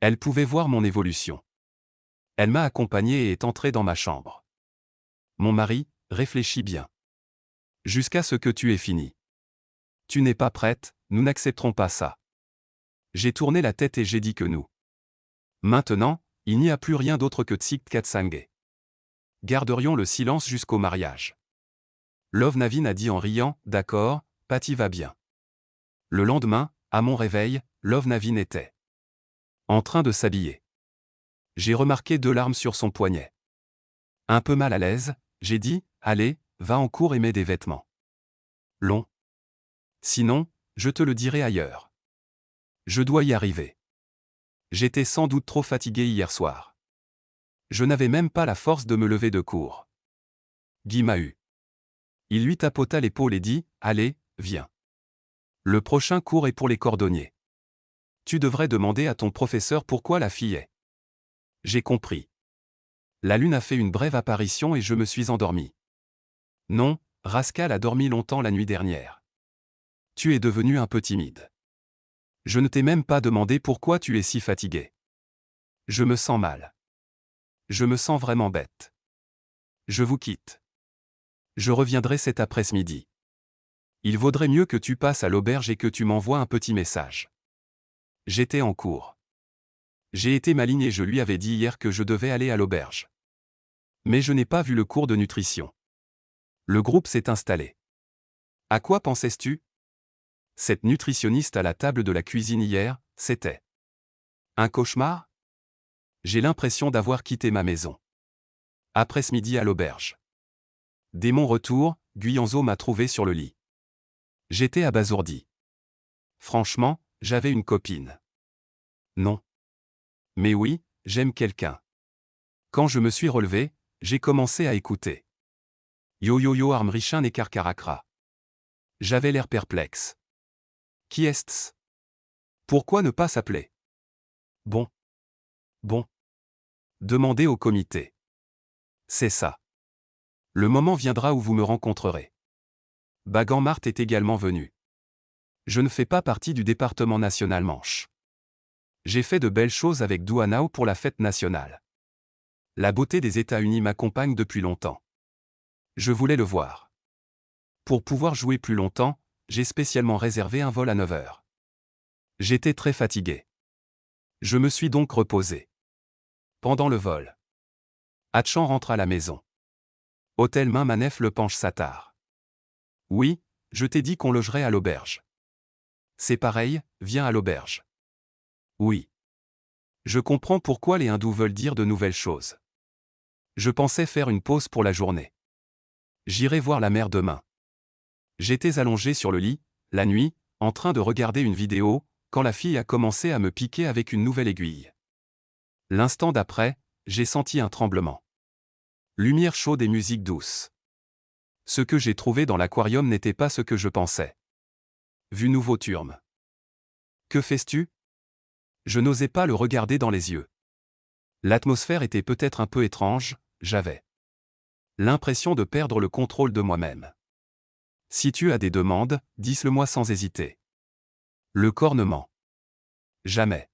Elle pouvait voir mon évolution. Elle m'a accompagné et est entrée dans ma chambre. Mon mari, réfléchis bien. Jusqu'à ce que tu aies fini. Tu n'es pas prête, nous n'accepterons pas ça. J'ai tourné la tête et j'ai dit que nous. Maintenant, il n'y a plus rien d'autre que Tsit Katsange. Garderions le silence jusqu'au mariage. Love Navin a dit en riant, d'accord, Patty va bien. Le lendemain, à mon réveil, Love Navin était en train de s'habiller. J'ai remarqué 2 larmes sur son poignet. Un peu mal à l'aise, j'ai dit, allez, va en cours et mets des vêtements longs. Sinon, je te le dirai ailleurs. Je dois y arriver. J'étais sans doute trop fatigué hier soir. Je n'avais même pas la force de me lever de court. Guy m'a eu. Il lui tapota l'épaule et dit, allez, viens. Le prochain cours est pour les cordonniers. Tu devrais demander à ton professeur pourquoi la fille est. J'ai compris. La lune a fait une brève apparition et je me suis endormi. Non, Rascal a dormi longtemps la nuit dernière. Tu es devenu un peu timide. Je ne t'ai même pas demandé pourquoi tu es si fatigué. Je me sens mal. Je me sens vraiment bête. Je vous quitte. Je reviendrai cet après-midi. Il vaudrait mieux que tu passes à l'auberge et que tu m'envoies un petit message. J'étais en cours. J'ai été maligne et je lui avais dit hier que je devais aller à l'auberge. Mais je n'ai pas vu le cours de nutrition. Le groupe s'est installé. À quoi pensais-tu? Cette nutritionniste à la table de la cuisine hier, c'était un cauchemar? J'ai l'impression d'avoir quitté ma maison. Après-midi à l'auberge. Dès mon retour, Guyanzo m'a trouvé sur le lit. J'étais abasourdi. Franchement, j'avais une copine. Non. Mais oui, j'aime quelqu'un. Quand je me suis relevé, j'ai commencé à écouter. Yo yo yo Armrichin et Karkarakra. J'avais l'air perplexe. Qui est-ce? Pourquoi ne pas s'appeler? Bon. Demandez au comité. C'est ça. Le moment viendra où vous me rencontrerez. Bagan Marthe est également venu. Je ne fais pas partie du département national Manche. J'ai fait de belles choses avec Douanao pour la fête nationale. La beauté des États-Unis m'accompagne depuis longtemps. Je voulais le voir. Pour pouvoir jouer plus longtemps, j'ai spécialement réservé un vol à 9 heures. J'étais très fatigué. Je me suis donc reposé. Pendant le vol, Hatchan rentre à la maison. Hôtel Main Manef le Penche Satar. Oui, je t'ai dit qu'on logerait à l'auberge. C'est pareil, viens à l'auberge. Oui. Je comprends pourquoi les hindous veulent dire de nouvelles choses. Je pensais faire une pause pour la journée. J'irai voir la mer demain. J'étais allongé sur le lit, la nuit, en train de regarder une vidéo, quand la fille a commencé à me piquer avec une nouvelle aiguille. L'instant d'après, j'ai senti un tremblement. Lumière chaude et musique douce. Ce que j'ai trouvé dans l'aquarium n'était pas ce que je pensais. Vue nouveau turme. Que fais-tu? Je n'osais pas le regarder dans les yeux. L'atmosphère était peut-être un peu étrange, j'avais l'impression de perdre le contrôle de moi-même. Si tu as des demandes, dis-le-moi sans hésiter. Le corps ne ment jamais.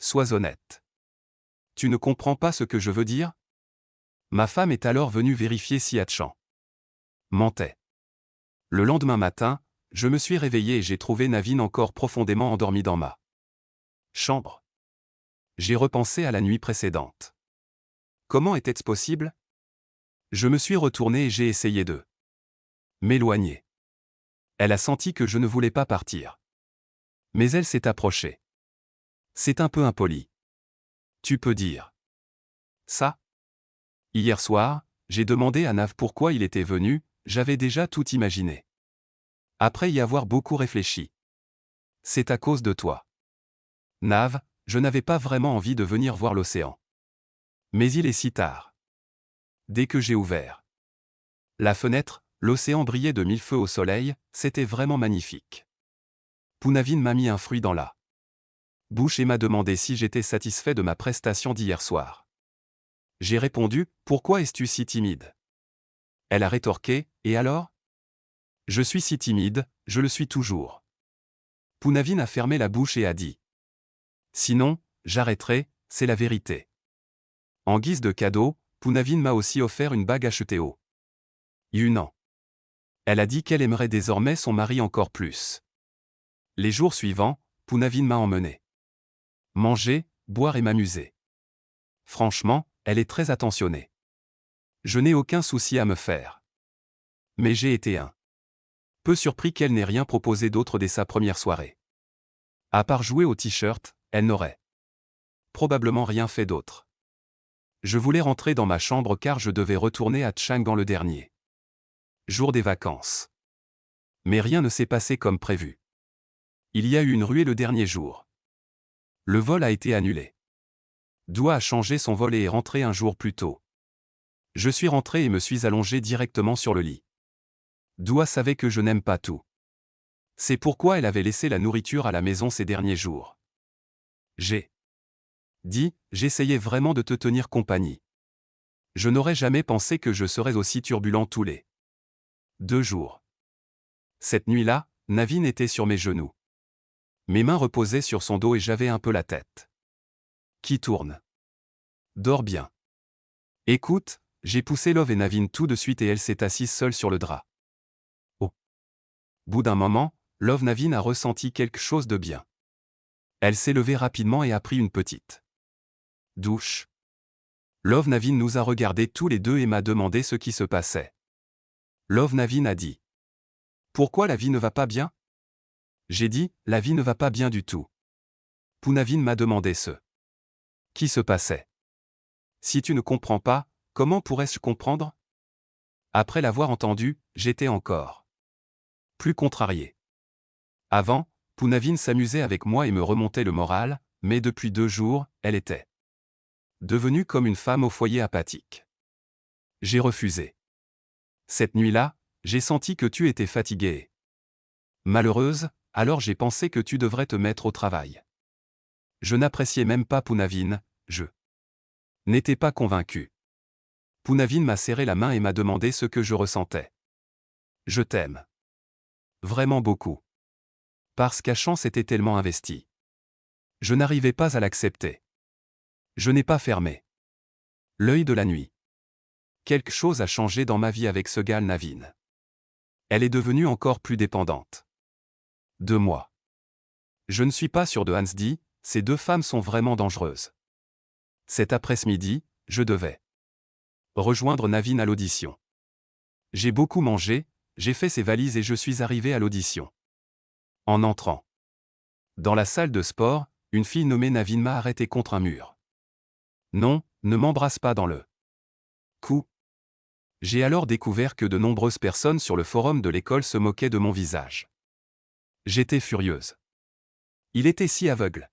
Sois honnête. Tu ne comprends pas ce que je veux dire? Ma femme est alors venue vérifier si Hatchan mentait. Le lendemain matin, je me suis réveillé et j'ai trouvé Navin encore profondément endormi dans ma chambre. J'ai repensé à la nuit précédente. Comment était-ce possible? Je me suis retourné et j'ai essayé de m'éloigner. Elle a senti que je ne voulais pas partir. Mais elle s'est approchée. C'est un peu impoli. Tu peux dire ça? Hier soir, j'ai demandé à Nav pourquoi il était venu, j'avais déjà tout imaginé. Après y avoir beaucoup réfléchi. C'est à cause de toi. Nav, je n'avais pas vraiment envie de venir voir l'océan. Mais il est si tard. Dès que j'ai ouvert la fenêtre, l'océan brillait de mille feux au soleil, c'était vraiment magnifique. Pounavin m'a mis un fruit dans la bouche et m'a demandé si j'étais satisfait de ma prestation d'hier soir. J'ai répondu, pourquoi es-tu si timide? Elle a rétorqué, et alors? Je suis si timide, je le suis toujours. Pounavin a fermé la bouche et a dit. Sinon, j'arrêterai, c'est la vérité. En guise de cadeau, Pounavin m'a aussi offert une bague achetée au Yunnan. Elle a dit qu'elle aimerait désormais son mari encore plus. Les jours suivants, Pounavin m'a emmené manger, boire et m'amuser. Franchement, elle est très attentionnée. Je n'ai aucun souci à me faire. Mais j'ai été un peu surpris qu'elle n'ait rien proposé d'autre dès sa première soirée. À part jouer au t-shirt, elle n'aurait probablement rien fait d'autre. Je voulais rentrer dans ma chambre car je devais retourner à Chang'an le dernier jour des vacances. Mais rien ne s'est passé comme prévu. Il y a eu une ruée le dernier jour. Le vol a été annulé. Dua a changé son vol et est rentré un jour plus tôt. Je suis rentré et me suis allongé directement sur le lit. Dua savait que je n'aime pas tout. C'est pourquoi elle avait laissé la nourriture à la maison ces derniers jours. J'ai dit, j'essayais vraiment de te tenir compagnie. Je n'aurais jamais pensé que je serais aussi turbulent tous les 2 jours. Cette nuit-là, Navin était sur mes genoux. Mes mains reposaient sur son dos et j'avais un peu la tête qui tourne. Dors bien. Écoute, j'ai poussé Love et Navin tout de suite et elle s'est assise seule sur le drap. Au bout d'un moment, Love Navin a ressenti quelque chose de bien. Elle s'est levée rapidement et a pris une petite douche. Love Navin nous a regardés tous les deux et m'a demandé ce qui se passait. Love Navin a dit. Pourquoi la vie ne va pas bien? J'ai dit, la vie ne va pas bien du tout. Pounavin m'a demandé ce qui se passait. Si tu ne comprends pas, comment pourrais-je comprendre? Après l'avoir entendu, j'étais encore plus contrarié. Avant, Pounavin s'amusait avec moi et me remontait le moral, mais depuis 2 jours, elle était devenue comme une femme au foyer apathique. J'ai refusé. Cette nuit-là, j'ai senti que tu étais fatiguée. Malheureuse, alors j'ai pensé que tu devrais te mettre au travail. Je n'appréciais même pas Pounavin, je n'étais pas convaincu. Pounavin m'a serré la main et m'a demandé ce que je ressentais. Je t'aime. Vraiment beaucoup. Parce qu'Achan s'était tellement investi. Je n'arrivais pas à l'accepter. Je n'ai pas fermé l'œil de la nuit. Quelque chose a changé dans ma vie avec ce gars Navin. Elle est devenue encore plus dépendante de moi. Je ne suis pas sûr de Hansdi, ces 2 femmes sont vraiment dangereuses. Cet après-midi, je devais rejoindre Navin à l'audition. J'ai beaucoup mangé, j'ai fait ses valises et je suis arrivé à l'audition. En entrant dans la salle de sport, une fille nommée Navin m'a arrêté contre un mur. Non, ne m'embrasse pas dans le cou. J'ai alors découvert que de nombreuses personnes sur le forum de l'école se moquaient de mon visage. J'étais furieuse. Il était si aveugle.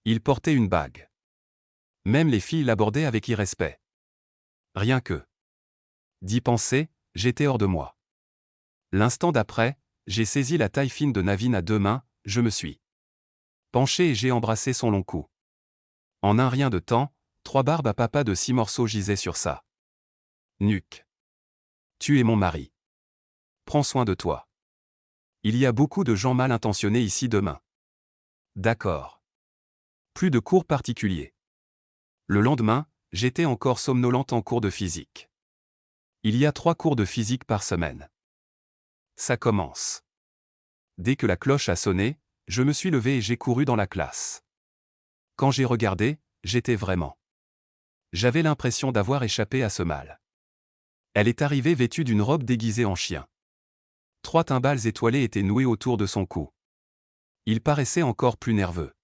Il portait une bague. Même les filles l'abordaient avec irrespect. Rien que d'y penser, j'étais hors de moi. L'instant d'après, j'ai saisi la taille fine de Navin à 2 mains, je me suis penché et j'ai embrassé son long cou. En un rien de temps, 3 barbes à papa de 6 morceaux gisaient sur sa nuque. Tu es mon mari. Prends soin de toi. Il y a beaucoup de gens mal intentionnés ici demain. D'accord. Plus de cours particuliers. Le lendemain, j'étais encore somnolente en cours de physique. Il y a 3 cours de physique par semaine. Ça commence. Dès que la cloche a sonné, je me suis levé et j'ai couru dans la classe. Quand j'ai regardé, j'étais vraiment. J'avais l'impression d'avoir échappé à ce mal. Elle est arrivée vêtue d'une robe déguisée en chien. 3 timbales étoilées étaient nouées autour de son cou. Il paraissait encore plus nerveux.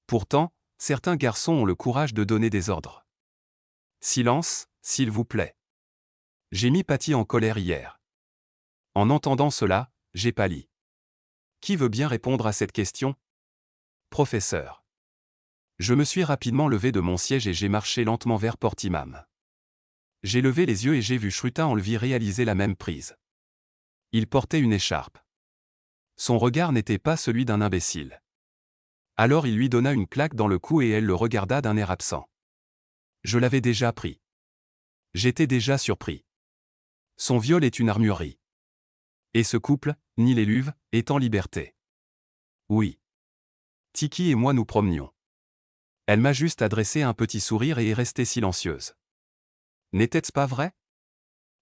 Pourtant, certains garçons ont le courage de donner des ordres. Silence, s'il vous plaît. J'ai mis Patty en colère hier. En entendant cela, j'ai pâli. Qui veut bien répondre à cette question? Professeur. Je me suis rapidement levé de mon siège et j'ai marché lentement vers Portimam. J'ai levé les yeux et j'ai vu Shruta Enlvi réaliser la même prise. Il portait une écharpe. Son regard n'était pas celui d'un imbécile. Alors il lui donna une claque dans le cou et elle le regarda d'un air absent. Je l'avais déjà pris. J'étais déjà surpris. Son viol est une armurerie. Et ce couple, ni l'éluve, est en liberté. Oui. Tiki et moi nous promenions. Elle m'a juste adressé un petit sourire et est restée silencieuse. N'était-ce pas vrai?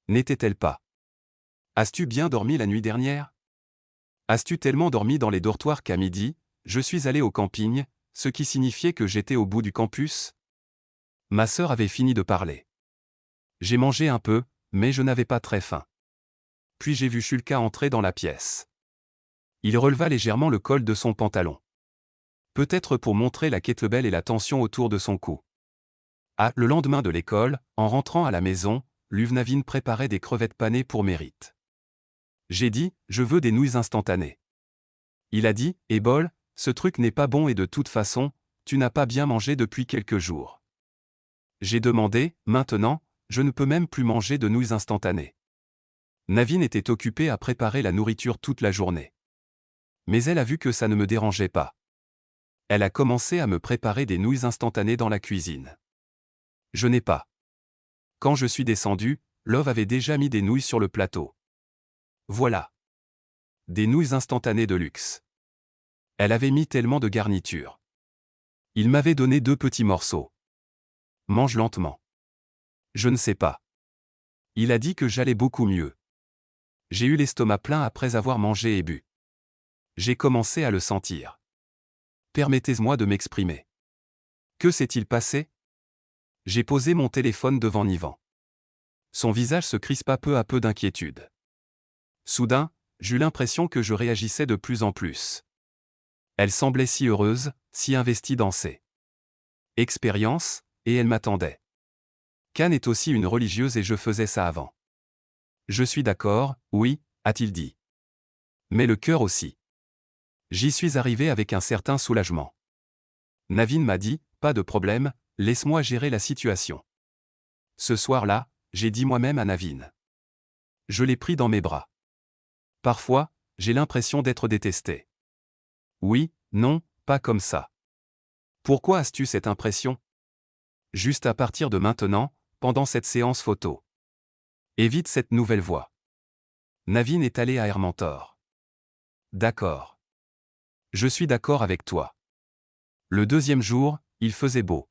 N'était-elle pas? As-tu bien dormi la nuit dernière? As-tu tellement dormi dans les dortoirs qu'à midi, je suis allé au camping, ce qui signifiait que j'étais au bout du campus? Ma sœur avait fini de parler. J'ai mangé un peu, mais je n'avais pas très faim. Puis j'ai vu Shulka entrer dans la pièce. Il releva légèrement le col de son pantalon. Peut-être pour montrer la kettlebell et la tension autour de son cou. Ah, le lendemain de l'école, en rentrant à la maison, Luvnavin préparait des crevettes panées pour Mérite. J'ai dit, je veux des nouilles instantanées. Il a dit, eh bol, ce truc n'est pas bon et de toute façon, tu n'as pas bien mangé depuis quelques jours. J'ai demandé, maintenant, je ne peux même plus manger de nouilles instantanées. Navin était occupée à préparer la nourriture toute la journée. Mais elle a vu que ça ne me dérangeait pas. Elle a commencé à me préparer des nouilles instantanées dans la cuisine. Je n'ai pas. Quand je suis descendu, Love avait déjà mis des nouilles sur le plateau. Voilà. Des nouilles instantanées de luxe. Elle avait mis tellement de garniture. Il m'avait donné 2 petits morceaux. Mange lentement. Je ne sais pas. Il a dit que j'allais beaucoup mieux. J'ai eu l'estomac plein après avoir mangé et bu. J'ai commencé à le sentir. Permettez-moi de m'exprimer. Que s'est-il passé? J'ai posé mon téléphone devant Nivan. Son visage se crispa peu à peu d'inquiétude. Soudain, j'eus l'impression que je réagissais de plus en plus. Elle semblait si heureuse, si investie dans ses expériences, et elle m'attendait. Khan est aussi une religieuse et je faisais ça avant. Je suis d'accord, oui, a-t-il dit. Mais le cœur aussi. J'y suis arrivé avec un certain soulagement. Navin m'a dit, pas de problème, laisse-moi gérer la situation. Ce soir-là, j'ai dit moi-même à Navin. Je l'ai pris dans mes bras. Parfois, j'ai l'impression d'être détesté. Oui, non, pas comme ça. Pourquoi as-tu cette impression? Juste à partir de maintenant, pendant cette séance photo. Évite cette nouvelle voix. Navin est allé à Hermantor. D'accord. Je suis d'accord avec toi. Le deuxième jour, il faisait beau.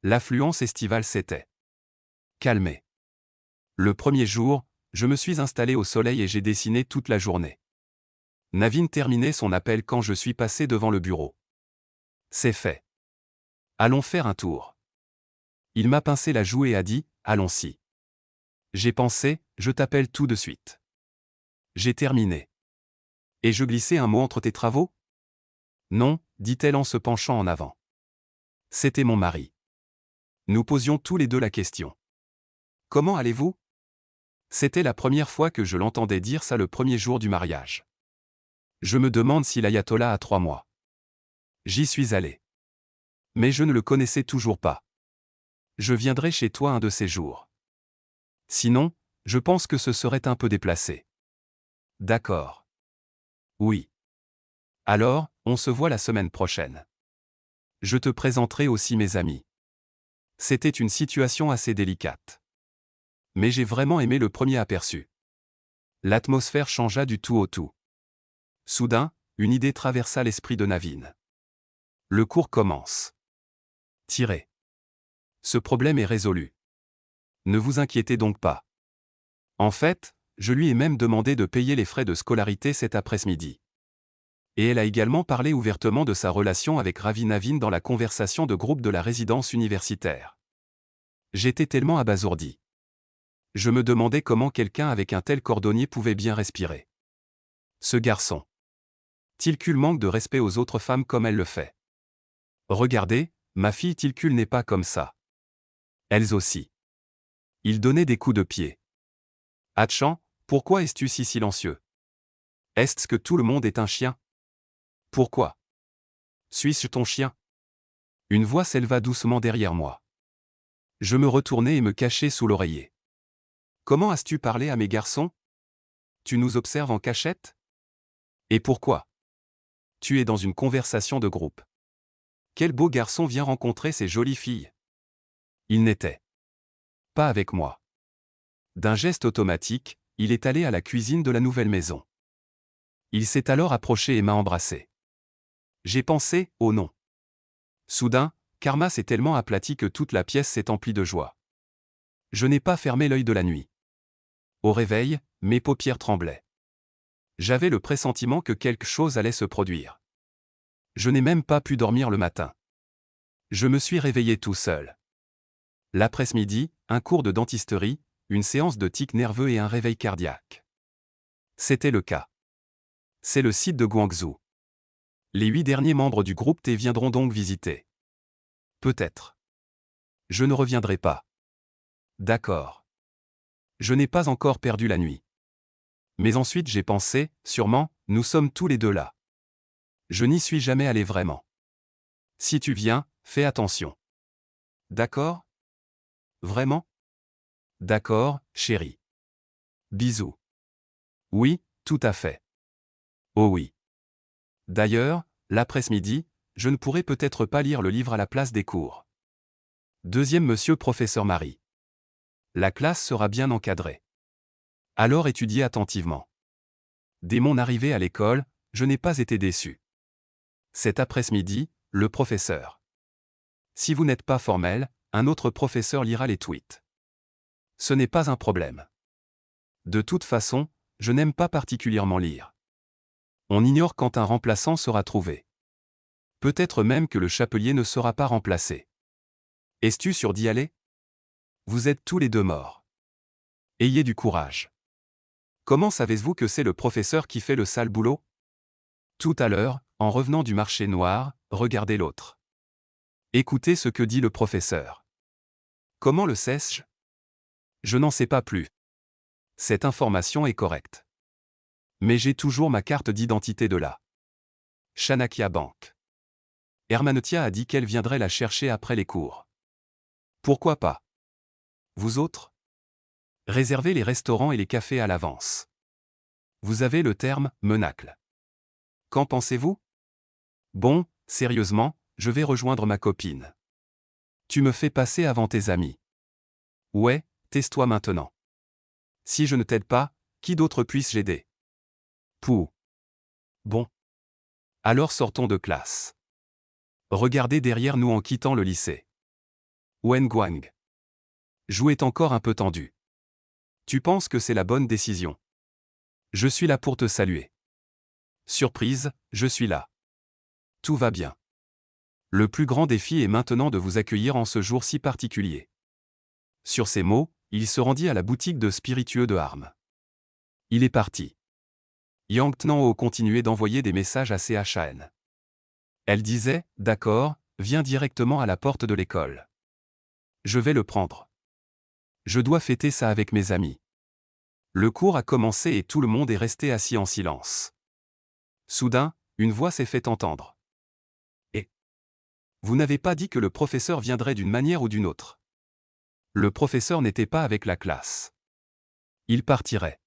L'affluence estivale s'était calmée. Le premier jour, je me suis installé au soleil et j'ai dessiné toute la journée. Navin terminait son appel quand je suis passé devant le bureau. C'est fait. Allons faire un tour. Il m'a pincé la joue et a dit, allons-y. J'ai pensé, je t'appelle tout de suite. J'ai terminé. Et je glissais un mot entre tes travaux? Non, dit-elle en se penchant en avant. C'était mon mari. Nous posions tous les deux la question. Comment allez-vous? C'était la première fois que je l'entendais dire ça le premier jour du mariage. Je me demande si l'ayatollah a 3 mois. J'y suis allé. Mais je ne le connaissais toujours pas. Je viendrai chez toi un de ces jours. Sinon, je pense que ce serait un peu déplacé. D'accord. Oui. Alors, on se voit la semaine prochaine. Je te présenterai aussi mes amis. C'était une situation assez délicate. Mais j'ai vraiment aimé le premier aperçu. L'atmosphère changea du tout au tout. Soudain, une idée traversa l'esprit de Navin. Le cours commence. Tirez. Ce problème est résolu. Ne vous inquiétez donc pas. En fait, je lui ai même demandé de payer les frais de scolarité cet après-midi. Et elle a également parlé ouvertement de sa relation avec Ravi Navin dans la conversation de groupe de la résidence universitaire. J'étais tellement abasourdi. Je me demandais comment quelqu'un avec un tel cordonnier pouvait bien respirer. Ce garçon. Tilkul manque de respect aux autres femmes comme elle le fait. Regardez, ma fille Tilkul n'est pas comme ça. Elles aussi. Il donnait des coups de pied. Hatchan, pourquoi es-tu si silencieux? Est-ce que tout le monde est un chien? Pourquoi? Suis-je ton chien? Une voix s'éleva doucement derrière moi. Je me retournai et me cachai sous l'oreiller. Comment as-tu parlé à mes garçons? Tu nous observes en cachette? Et pourquoi? Tu es dans une conversation de groupe. Quel beau garçon vient rencontrer ces jolies filles? Il n'était pas avec moi. D'un geste automatique, il est allé à la cuisine de la nouvelle maison. Il s'est alors approché et m'a embrassé. J'ai pensé, oh non. Soudain, Karma s'est tellement aplati que toute la pièce s'est emplie de joie. Je n'ai pas fermé l'œil de la nuit. Au réveil, mes paupières tremblaient. J'avais le pressentiment que quelque chose allait se produire. Je n'ai même pas pu dormir le matin. Je me suis réveillé tout seul. L'après-midi, un cours de dentisterie, une séance de tics nerveux et un réveil cardiaque. C'était le cas. C'est le site de Guangzhou. Les 8 derniers membres du groupe T viendront donc visiter. Peut-être. Je ne reviendrai pas. D'accord. Je n'ai pas encore perdu la nuit. Mais ensuite j'ai pensé, sûrement, nous sommes tous les deux là. Je n'y suis jamais allé vraiment. Si tu viens, fais attention. D'accord? Vraiment? D'accord, chérie. Bisous. Oui, tout à fait. Oh oui. D'ailleurs, l'après-midi, je ne pourrai peut-être pas lire le livre à la place des cours. Deuxième monsieur professeur Marie. La classe sera bien encadrée. Alors étudiez attentivement. Dès mon arrivée à l'école, je n'ai pas été déçu. Cet après-midi, le professeur. Si vous n'êtes pas formel, un autre professeur lira les tweets. Ce n'est pas un problème. De toute façon, je n'aime pas particulièrement lire. On ignore quand un remplaçant sera trouvé. Peut-être même que le chapelier ne sera pas remplacé. Es-tu sûr d'y aller? Vous êtes tous les deux morts. Ayez du courage. Comment savez-vous que c'est le professeur qui fait le sale boulot? Tout à l'heure, en revenant du marché noir, regardez l'autre. Écoutez ce que dit le professeur. Comment le sais-je? Je n'en sais pas plus. Cette information est correcte. Mais j'ai toujours ma carte d'identité de là. Chanakya Bank. Hermanetia a dit qu'elle viendrait la chercher après les cours. Pourquoi pas? Vous autres? Réservez les restaurants et les cafés à l'avance. Vous avez le terme « menacle ». Qu'en pensez-vous? Bon, sérieusement, je vais rejoindre ma copine. Tu me fais passer avant tes amis. Ouais, tais-toi maintenant. Si je ne t'aide pas, qui d'autre puisse l'aider? Pouh. Bon. Alors sortons de classe. Regardez derrière nous en quittant le lycée. Wen Guang. Jou est encore un peu tendu. Tu penses que c'est la bonne décision? Je suis là pour te saluer. Surprise, je suis là. Tout va bien. Le plus grand défi est maintenant de vous accueillir en ce jour si particulier. Sur ces mots, il se rendit à la boutique de spiritueux de Harm. Il est parti. Yang Tnanho continuait d'envoyer des messages à CHAN. Elle disait, d'accord, viens directement à la porte de l'école. Je vais le prendre. Je dois fêter ça avec mes amis. Le cours a commencé et tout le monde est resté assis en silence. Soudain, une voix s'est fait entendre. Et vous n'avez pas dit que le professeur viendrait d'une manière ou d'une autre? Le professeur n'était pas avec la classe. Il partirait.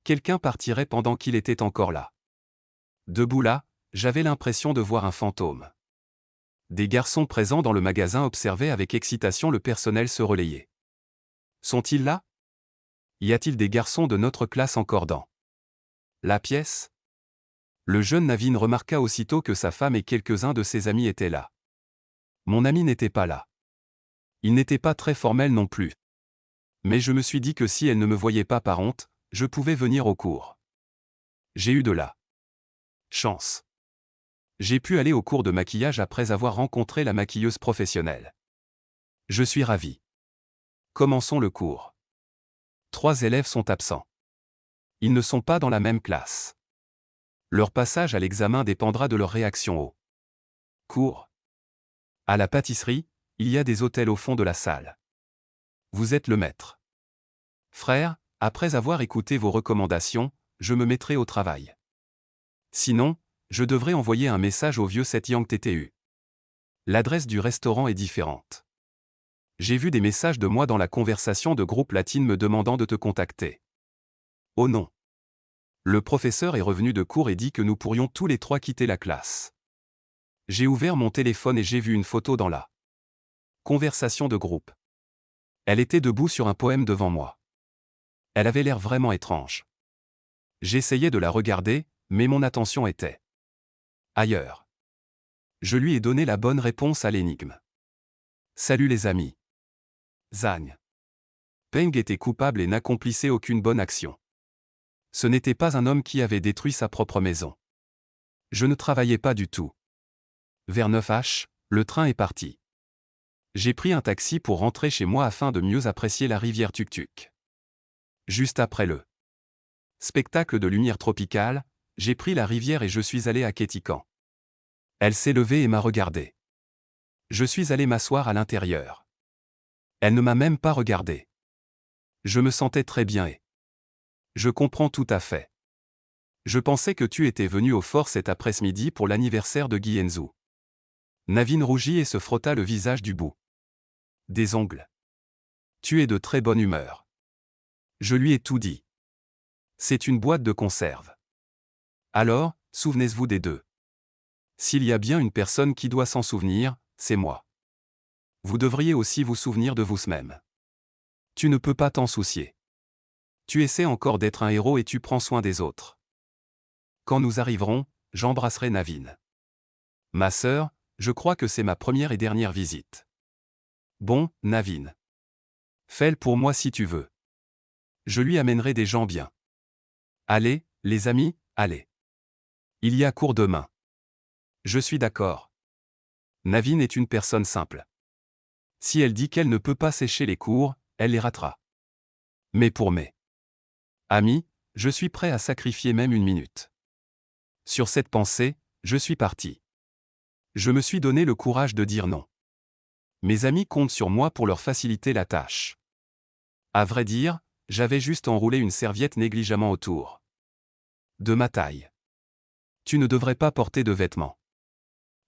Quelqu'un partirait pendant qu'il était encore là. Debout là, j'avais l'impression de voir un fantôme. Des garçons présents dans le magasin observaient avec excitation le personnel se relayer. Sont-ils là? Y a-t-il des garçons de notre classe encore dans la pièce? Le jeune Navin remarqua aussitôt que sa femme et quelques-uns de ses amis étaient là. Mon ami n'était pas là. Il n'était pas très formel non plus. Mais je me suis dit que si elle ne me voyait pas par honte, je pouvais venir au cours. J'ai eu de la chance. J'ai pu aller au cours de maquillage après avoir rencontré la maquilleuse professionnelle. Je suis ravi. Commençons le cours. 3 élèves sont absents. Ils ne sont pas dans la même classe. Leur passage à l'examen dépendra de leur réaction au cours. À la pâtisserie, il y a des hôtels au fond de la salle. Vous êtes le maître. Frère, après avoir écouté vos recommandations, je me mettrai au travail. Sinon, je devrais envoyer un message au vieux Setyang TTU. L'adresse du restaurant est différente. J'ai vu des messages de moi dans la conversation de groupe latine me demandant de te contacter. Oh non. Le professeur est revenu de cours et dit que nous pourrions tous les 3 quitter la classe. J'ai ouvert mon téléphone et j'ai vu une photo dans la conversation de groupe. Elle était debout sur un poème devant moi. Elle avait l'air vraiment étrange. J'essayais de la regarder, mais mon attention était ailleurs. Je lui ai donné la bonne réponse à l'énigme. Salut les amis. Zhang. Peng était coupable et n'accomplissait aucune bonne action. Ce n'était pas un homme qui avait détruit sa propre maison. Je ne travaillais pas du tout. Vers 9h, le train est parti. J'ai pris un taxi pour rentrer chez moi afin de mieux apprécier la rivière Tuktuk. Juste après le spectacle de lumière tropicale, j'ai pris la rivière et je suis allé à Ketikan. Elle s'est levée et m'a regardé. Je suis allé m'asseoir à l'intérieur. Elle ne m'a même pas regardé. Je me sentais très bien et je comprends tout à fait. Je pensais que tu étais venu au fort cet après-midi pour l'anniversaire de Guienzu. Navin rougit et se frotta le visage du bout des ongles. Tu es de très bonne humeur. Je lui ai tout dit. C'est une boîte de conserve. Alors, souvenez-vous des deux. S'il y a bien une personne qui doit s'en souvenir, c'est moi. Vous devriez aussi vous souvenir de vous-même. Tu ne peux pas t'en soucier. Tu essaies encore d'être un héros et tu prends soin des autres. Quand nous arriverons, j'embrasserai Navin. Ma sœur, je crois que c'est ma première et dernière visite. Bon, Navin. Fais-le pour moi si tu veux. Je lui amènerai des gens bien. Allez, les amis, allez. Il y a cours demain. Je suis d'accord. Navin est une personne simple. Si elle dit qu'elle ne peut pas sécher les cours, elle les ratera. Mais pour mes amis, je suis prêt à sacrifier même une minute. Sur cette pensée, je suis parti. Je me suis donné le courage de dire non. Mes amis comptent sur moi pour leur faciliter la tâche. À vrai dire, j'avais juste enroulé une serviette négligemment autour de ma taille. Tu ne devrais pas porter de vêtements.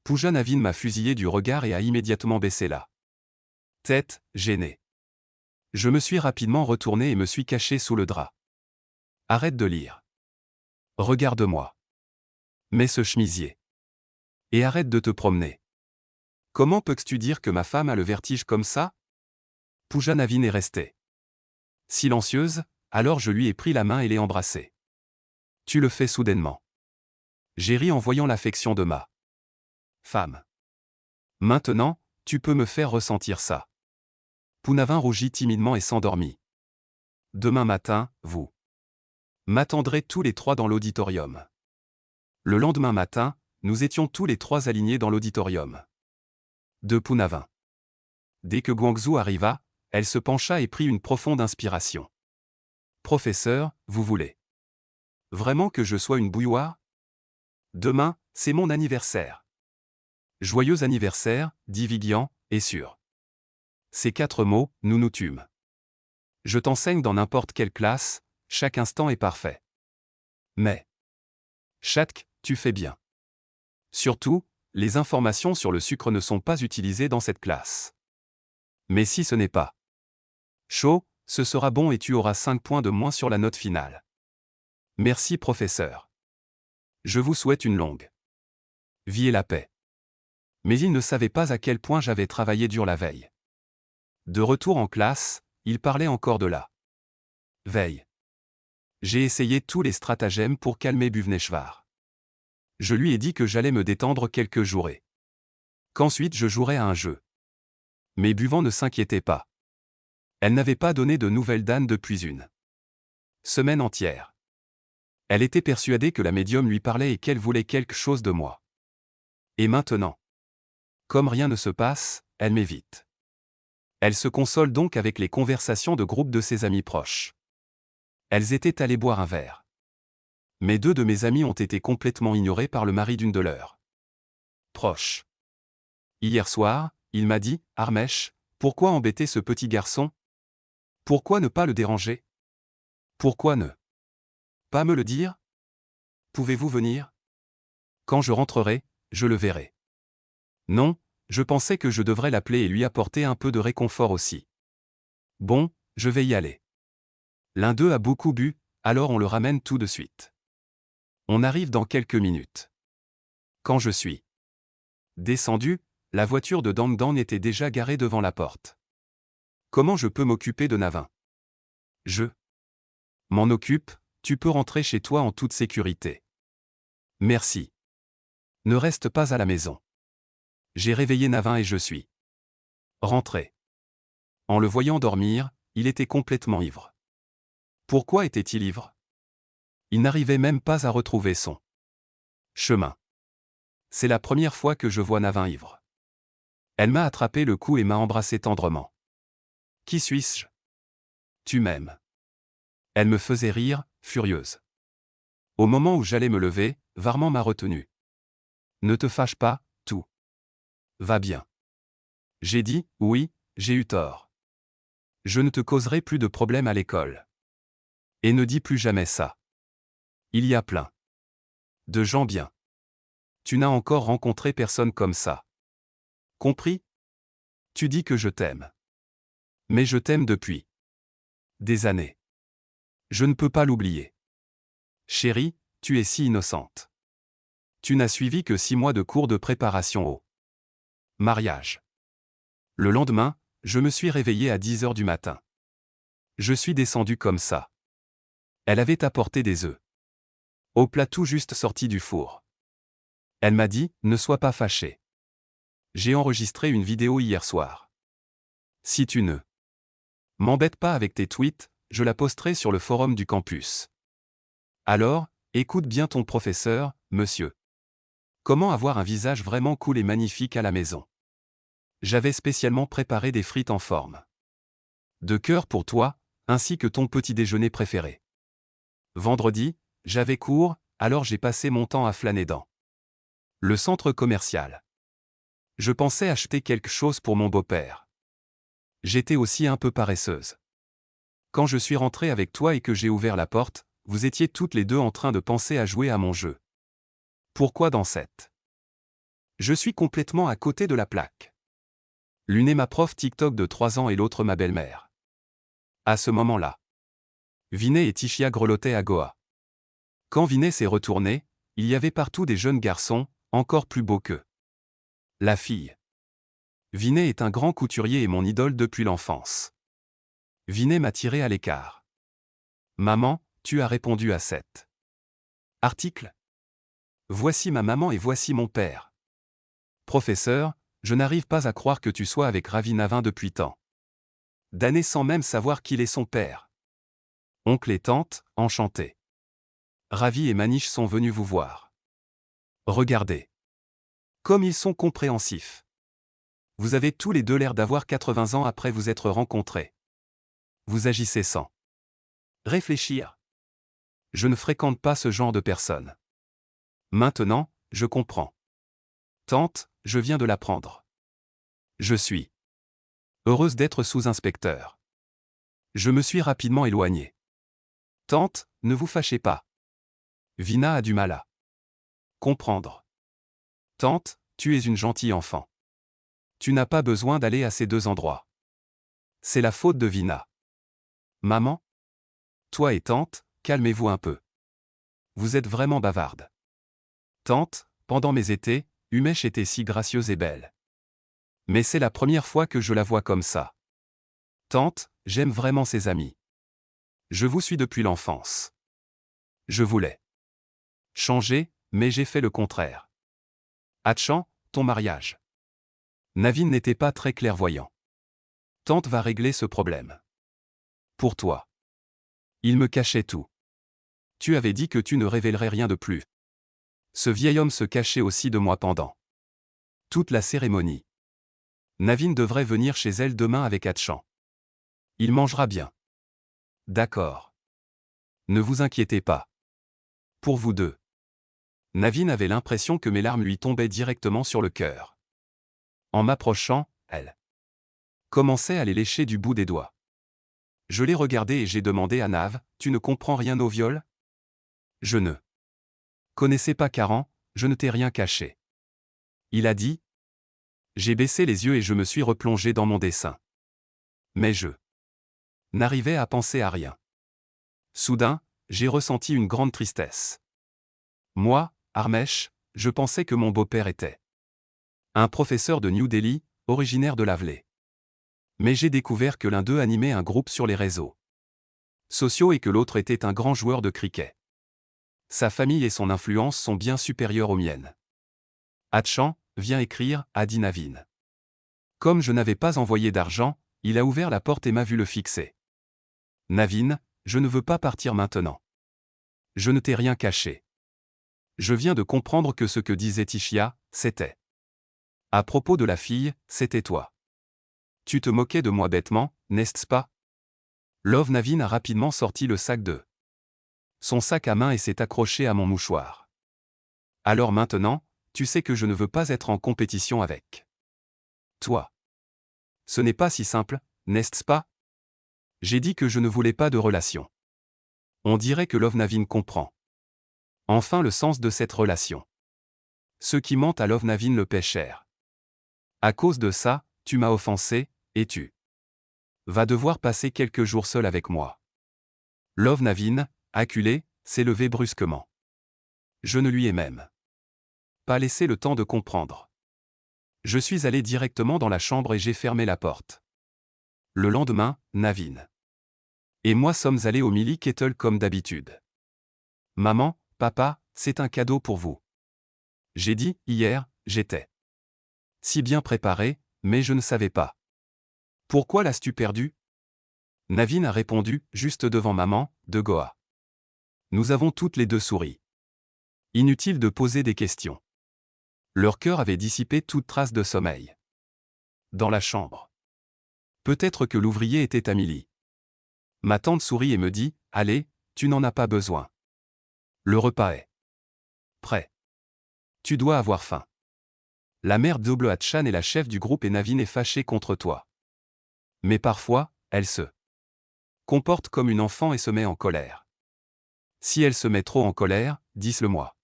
Pooja Navin m'a fusillé du regard et a immédiatement baissé la tête, gêné. Je me suis rapidement retourné et me suis caché sous le drap. Arrête de lire. Regarde-moi. Mets ce chemisier. Et arrête de te promener. Comment peux-tu dire que ma femme a le vertige comme ça? Pooja Navin est restée silencieuse, alors je lui ai pris la main et l'ai embrassée. Tu le fais soudainement. J'ai ri en voyant l'affection de ma femme. Maintenant, tu peux me faire ressentir ça. Poonavin rougit timidement et s'endormit. Demain matin, vous m'attendrez tous les 3 dans l'auditorium. Le lendemain matin, nous étions tous les 3 alignés dans l'auditorium de Poonavin. Dès que Guangzhou arriva, elle se pencha et prit une profonde inspiration. Professeur, vous voulez vraiment que je sois une bouilloire? Demain, c'est mon anniversaire. Joyeux anniversaire, dit Vigian, et sur ces 4 mots, nous nous tûmes. Je t'enseigne dans n'importe quelle classe, chaque instant est parfait. Mais Chatk, tu fais bien. Surtout, les informations sur le sucre ne sont pas utilisées dans cette classe. Mais si ce n'est pas chaud, ce sera bon et tu auras 5 points de moins sur la note finale. Merci professeur. Je vous souhaite une longue vie et la paix. Mais il ne savait pas à quel point j'avais travaillé dur la veille. De retour en classe, il parlait encore de la veille. J'ai essayé tous les stratagèmes pour calmer Buvneshvar. Je lui ai dit que j'allais me détendre quelques jours et qu'ensuite je jouerais à un jeu. Mais Buvant ne s'inquiétait pas. Elle n'avait pas donné de nouvelles d'Anne depuis une semaine entière. Elle était persuadée que la médium lui parlait et qu'elle voulait quelque chose de moi. Et maintenant, comme rien ne se passe, elle m'évite. Elle se console donc avec les conversations de groupe de ses amis proches. Elles étaient allées boire un verre. Mais 2 de mes amis ont été complètement ignorés par le mari d'une de leurs proches. Hier soir, il m'a dit, Armesh, pourquoi embêter ce petit garçon? Pourquoi ne pas le déranger? Pourquoi ne pas me le dire? Pouvez-vous venir? Quand je rentrerai, je le verrai. Non, je pensais que je devrais l'appeler et lui apporter un peu de réconfort aussi. Bon, je vais y aller. L'un d'eux a beaucoup bu, alors on le ramène tout de suite. On arrive dans quelques minutes. Quand je suis descendu, la voiture de Dang Dan était déjà garée devant la porte. Comment je peux m'occuper de Navin? Je m'en occupe, tu peux rentrer chez toi en toute sécurité. Merci. Ne reste pas à la maison. J'ai réveillé Navin et je suis rentré. En le voyant dormir, il était complètement ivre. Pourquoi était-il ivre? Il n'arrivait même pas à retrouver son chemin. C'est la première fois que je vois Navin ivre. Elle m'a attrapé le cou et m'a embrassé tendrement. Qui suis-je? Tu m'aimes. Elle me faisait rire, furieuse. Au moment où j'allais me lever, Varman m'a retenu. Ne te fâche pas, tout va bien. J'ai dit, oui, j'ai eu tort. Je ne te causerai plus de problèmes à l'école. Et ne dis plus jamais ça. Il y a plein de gens bien. Tu n'as encore rencontré personne comme ça. Compris? Tu dis que je t'aime. Mais je t'aime depuis des années. Je ne peux pas l'oublier. Chérie, tu es si innocente. Tu n'as suivi que 6 mois de cours de préparation au mariage. Le lendemain, je me suis réveillé à 10 heures du matin. Je suis descendu comme ça. Elle avait apporté des œufs au plat tout juste sorti du four. Elle m'a dit, ne sois pas fâché. J'ai enregistré une vidéo hier soir. Si tu ne m'embêtes pas avec tes tweets, je la posterai sur le forum du campus. Alors, écoute bien ton professeur, monsieur. Comment avoir un visage vraiment cool et magnifique à la maison? J'avais spécialement préparé des frites en forme de cœur pour toi, ainsi que ton petit déjeuner préféré. Vendredi, j'avais cours, alors j'ai passé mon temps à flâner dans le centre commercial. Je pensais acheter quelque chose pour mon beau-père. J'étais aussi un peu paresseuse. Quand je suis rentré avec toi et que j'ai ouvert la porte, vous étiez toutes les deux en train de penser à jouer à mon jeu. Pourquoi dans cette? Je suis complètement à côté de la plaque. L'une est ma prof TikTok de 3 ans et l'autre ma belle-mère. À ce moment-là, Vinay et Tishia grelottaient à Goa. Quand Vinay s'est retourné, il y avait partout des jeunes garçons, encore plus beaux qu'eux. La fille. Vinay est un grand couturier et mon idole depuis l'enfance. Vinay m'a tiré à l'écart. Maman, tu as répondu à cet article. Voici ma maman et voici mon père. Professeur, je n'arrive pas à croire que tu sois avec Ravi Navin depuis tant d'années sans même savoir qu'il est son père. Oncle et tante, enchantés. Ravi et Manish sont venus vous voir. Regardez. Comme ils sont compréhensifs. Vous avez tous les deux l'air d'avoir 80 ans après vous être rencontrés. Vous agissez sans réfléchir. Je ne fréquente pas ce genre de personnes. Maintenant, je comprends. Tante, je viens de l'apprendre. Je suis heureuse d'être sous-inspecteur. Je me suis rapidement éloigné. Tante, ne vous fâchez pas. Vina a du mal à comprendre. Tante, tu es une gentille enfant. Tu n'as pas besoin d'aller à ces 2 endroits. C'est la faute de Vina. Maman? Toi et tante, calmez-vous un peu. Vous êtes vraiment bavarde. Tante, pendant mes étés, Umesh était si gracieuse et belle. Mais c'est la première fois que je la vois comme ça. Tante, j'aime vraiment ses amis. Je vous suis depuis l'enfance. Je voulais changer, mais j'ai fait le contraire. Hatchan, ton mariage. Navin n'était pas très clairvoyant. Tante va régler ce problème. Pour toi. Il me cachait tout. Tu avais dit que tu ne révélerais rien de plus. Ce vieil homme se cachait aussi de moi pendant toute la cérémonie. Navin devrait venir chez elle demain avec Hatchan. Il mangera bien. D'accord. Ne vous inquiétez pas. Pour vous deux. Navin avait l'impression que mes larmes lui tombaient directement sur le cœur. En m'approchant, elle commençait à les lécher du bout des doigts. Je l'ai regardé et j'ai demandé à Nav, tu ne comprends rien au viol? Je ne connaissais pas Karan, je ne t'ai rien caché. Il a dit. J'ai baissé les yeux et je me suis replongé dans mon dessin. Mais je n'arrivais à penser à rien. Soudain, j'ai ressenti une grande tristesse. Moi, Armesh, je pensais que mon beau-père était un professeur de New Delhi, originaire de Lavley. Mais j'ai découvert que l'un d'eux animait un groupe sur les réseaux sociaux et que l'autre était un grand joueur de cricket. Sa famille et son influence sont bien supérieures aux miennes. Hatchan, viens écrire, a dit Navin. Comme je n'avais pas envoyé d'argent, il a ouvert la porte et m'a vu le fixer. Navin, je ne veux pas partir maintenant. Je ne t'ai rien caché. Je viens de comprendre que ce que disait Tishia, c'était. À propos de la fille, c'était toi. Tu te moquais de moi bêtement, n'est-ce pas? Love Navin a rapidement sorti le sac de son sac à main et s'est accroché à mon mouchoir. Alors maintenant, tu sais que je ne veux pas être en compétition avec toi. Ce n'est pas si simple, n'est-ce pas? J'ai dit que je ne voulais pas de relation. On dirait que Love Navin comprend enfin le sens de cette relation. Ceux qui mentent à Love Navin le paient cher. À cause de ça, tu m'as offensé, et tu vas devoir passer quelques jours seul avec moi. Love Navin, acculé, s'est levé brusquement. Je ne lui ai même pas laissé le temps de comprendre. Je suis allé directement dans la chambre et j'ai fermé la porte. Le lendemain, Navin et moi sommes allés au Millie Kettle comme d'habitude. Maman, papa, c'est un cadeau pour vous. J'ai dit, hier, j'étais si bien préparé, mais je ne savais pas. Pourquoi l'as-tu perdu? Navin a répondu, juste devant maman, de Goa. Nous avons toutes les deux souri. Inutile de poser des questions. Leur cœur avait dissipé toute trace de sommeil. Dans la chambre. Peut-être que l'ouvrier était Amélie. Ma tante sourit et me dit, allez, tu n'en as pas besoin. Le repas est prêt. Tu dois avoir faim. La mère d'Oblo Hatchan est la chef du groupe et Navin est fâchée contre toi. Mais parfois, elle se comporte comme une enfant et se met en colère. Si elle se met trop en colère, dis-le-moi.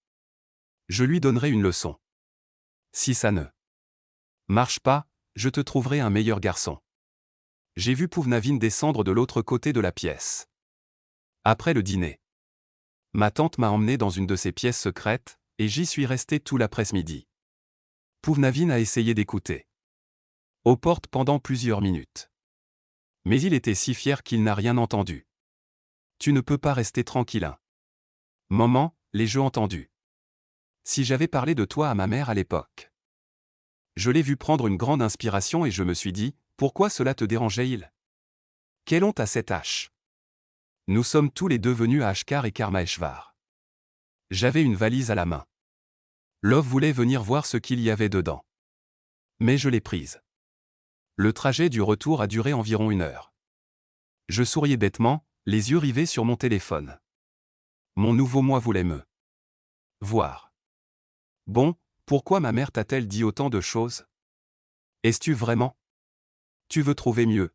Je lui donnerai une leçon. Si ça ne marche pas, je te trouverai un meilleur garçon. J'ai vu Pouvnavin descendre de l'autre côté de la pièce. Après le dîner, ma tante m'a emmené dans une de ses pièces secrètes, et j'y suis resté tout l'après-midi. Pouvnavin a essayé d'écouter aux portes pendant plusieurs minutes. Mais il était si fier qu'il n'a rien entendu. Tu ne peux pas rester tranquille. Maman, les jeux entendus. Si j'avais parlé de toi à ma mère à l'époque. Je l'ai vu prendre une grande inspiration et je me suis dit, pourquoi cela te dérangeait-il? Quelle honte à cette hache. Nous sommes tous les deux venus à Ashkar et Karmaeshvar. J'avais une valise à la main. Love voulait venir voir ce qu'il y avait dedans. Mais je l'ai prise. Le trajet du retour a duré environ 1 heure. Je souriais bêtement, les yeux rivés sur mon téléphone. Mon nouveau moi voulait me voir. Bon, pourquoi ma mère t'a-t-elle dit autant de choses? Est-ce-tu vraiment? Tu veux trouver mieux?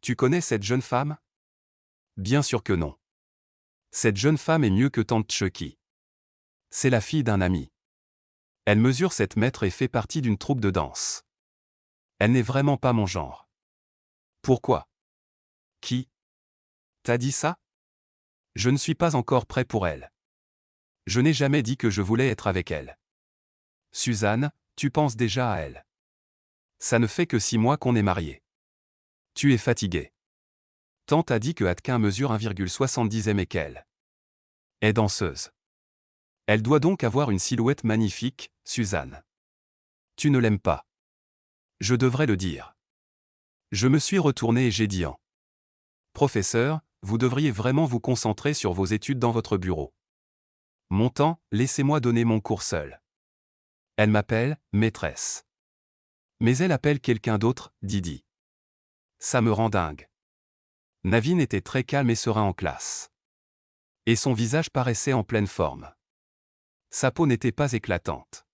Tu connais cette jeune femme? Bien sûr que non. Cette jeune femme est mieux que tante Chucky. C'est la fille d'un ami. Elle mesure 7 mètres et fait partie d'une troupe de danse. Elle n'est vraiment pas mon genre. Pourquoi? Qui t'a dit ça? Je ne suis pas encore prêt pour elle. Je n'ai jamais dit que je voulais être avec elle. Suzanne, tu penses déjà à elle. Ça ne fait que 6 mois qu'on est mariés. Tu es fatiguée. Tante a dit que Atkin mesure 1,70 m et qu'elle est danseuse. Elle doit donc avoir une silhouette magnifique, Suzanne. Tu ne l'aimes pas. Je devrais le dire. Je me suis retourné et j'ai dit en. Professeur, vous devriez vraiment vous concentrer sur vos études dans votre bureau. Mon temps, laissez-moi donner mon cours seul. Elle m'appelle, maîtresse. Mais elle appelle quelqu'un d'autre, Didi. Ça me rend dingue. Navin était très calme et serein en classe. Et son visage paraissait en pleine forme. Sa peau n'était pas éclatante.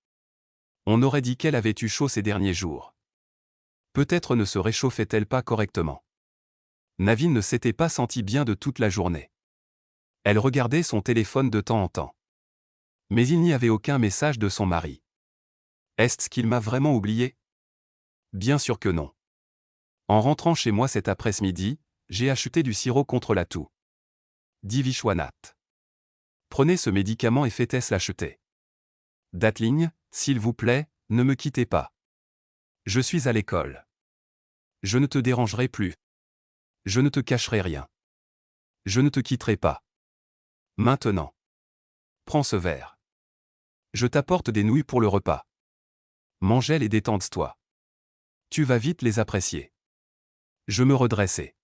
On aurait dit qu'elle avait eu chaud ces derniers jours. Peut-être ne se réchauffait-elle pas correctement. Navin ne s'était pas senti bien de toute la journée. Elle regardait son téléphone de temps en temps. Mais il n'y avait aucun message de son mari. Est-ce qu'il m'a vraiment oublié? Bien sûr que non. En rentrant chez moi cet après-midi, j'ai acheté du sirop contre la toux. Divishwanat. Prenez ce médicament et faites-ce l'acheter. Datling, s'il vous plaît, ne me quittez pas. Je suis à l'école. Je ne te dérangerai plus. Je ne te cacherai rien. Je ne te quitterai pas. Maintenant. Prends ce verre. Je t'apporte des nouilles pour le repas. Mange-les et détende-toi. Tu vas vite les apprécier. Je me redressai.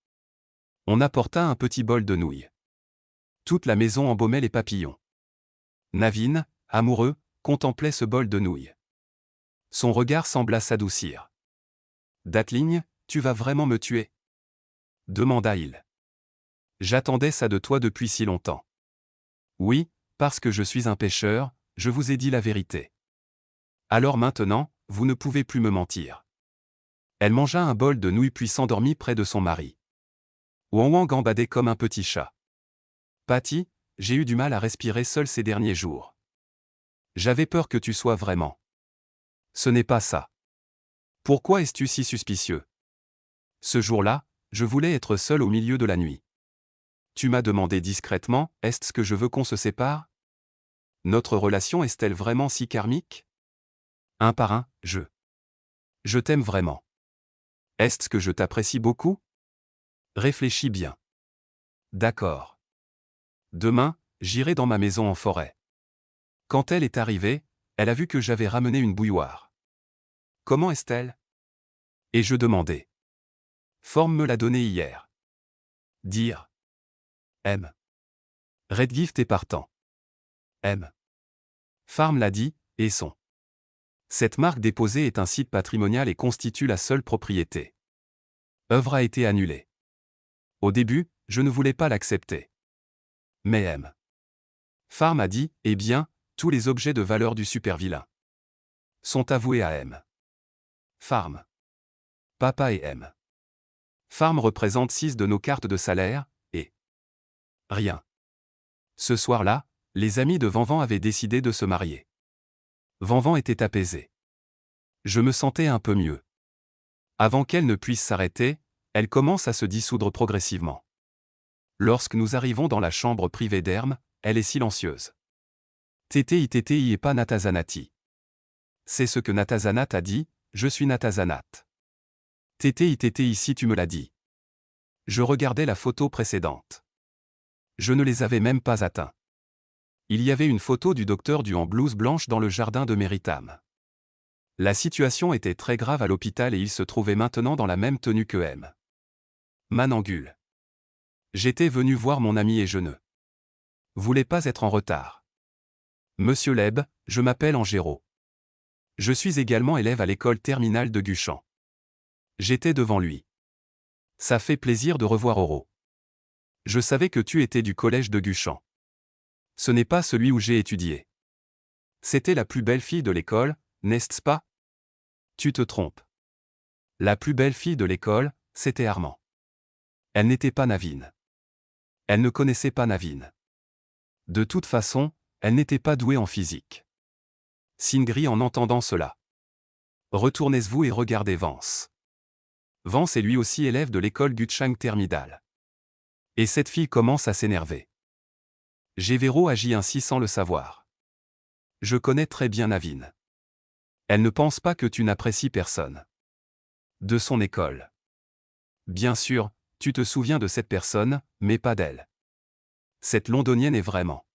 On apporta un petit bol de nouilles. Toute la maison embaumait les papillons. Navin, amoureux, contemplait ce bol de nouilles. Son regard sembla s'adoucir. Datling, tu vas vraiment me tuer? Demanda-il. J'attendais ça de toi depuis si longtemps. Oui, parce que je suis un pêcheur, je vous ai dit la vérité. Alors maintenant, vous ne pouvez plus me mentir. Elle mangea un bol de nouilles puis s'endormit près de son mari. Wang gambadait comme un petit chat. Patty, j'ai eu du mal à respirer seul ces derniers jours. J'avais peur que tu sois vraiment. Ce n'est pas ça. Pourquoi es-tu si suspicieux? Ce jour-là, je voulais être seul au milieu de la nuit. Tu m'as demandé discrètement, est-ce que je veux qu'on se sépare? Notre relation est-elle vraiment si karmique? Un par un, je t'aime vraiment. Est-ce que je t'apprécie beaucoup? Réfléchis bien. D'accord. Demain, j'irai dans ma maison en forêt. Quand elle est arrivée, elle a vu que j'avais ramené une bouilloire. Comment est-elle? Et je demandai. Forme me l'a donnée hier. Dire. M. Redgift est partant. M. Farm l'a dit, et son. Cette marque déposée est un site patrimonial et constitue la seule propriété. Œuvre a été annulée. Au début, je ne voulais pas l'accepter. Mais M. Farm a dit, eh bien, tous les objets de valeur du supervilain sont avoués à M. Farm. Papa et M. Farm représente 6 de nos cartes de salaire, et rien. Ce soir-là, les amis de Vanvan avaient décidé de se marier. Vanvan était apaisée. Je me sentais un peu mieux. Avant qu'elle ne puisse s'arrêter, elle commence à se dissoudre progressivement. Lorsque nous arrivons dans la chambre privée d'Herm, elle est silencieuse. TTI et pas Natazanati. C'est ce que Natazanat a dit, je suis Natazanat. TTI si tu me l'as dit. Je regardais la photo précédente. Je ne les avais même pas atteints. Il y avait une photo du docteur Du en blouse blanche dans le jardin de Meritam. La situation était très grave à l'hôpital et il se trouvait maintenant dans la même tenue que M. Manangul. J'étais venu voir mon ami et je ne voulais pas être en retard. Monsieur Leb, je m'appelle Angéraud. Je suis également élève à l'école terminale de Guchan. J'étais devant lui. Ça fait plaisir de revoir Oro. Je savais que tu étais du collège de Guchan. Ce n'est pas celui où j'ai étudié. C'était la plus belle fille de l'école, n'est-ce pas? Tu te trompes. La plus belle fille de l'école, c'était Armand. Elle n'était pas Navin. Elle ne connaissait pas Navin. De toute façon, elle n'était pas douée en physique. Singri en entendant cela. Retournez-vous et regardez Vance. Vance est lui aussi élève de l'école Guchang Thermidal. Et cette fille commence à s'énerver. Gévero agit ainsi sans le savoir. Je connais très bien Navin. Elle ne pense pas que tu n'apprécies personne. De son école. Bien sûr, tu te souviens de cette personne, mais pas d'elle. Cette londonienne est vraiment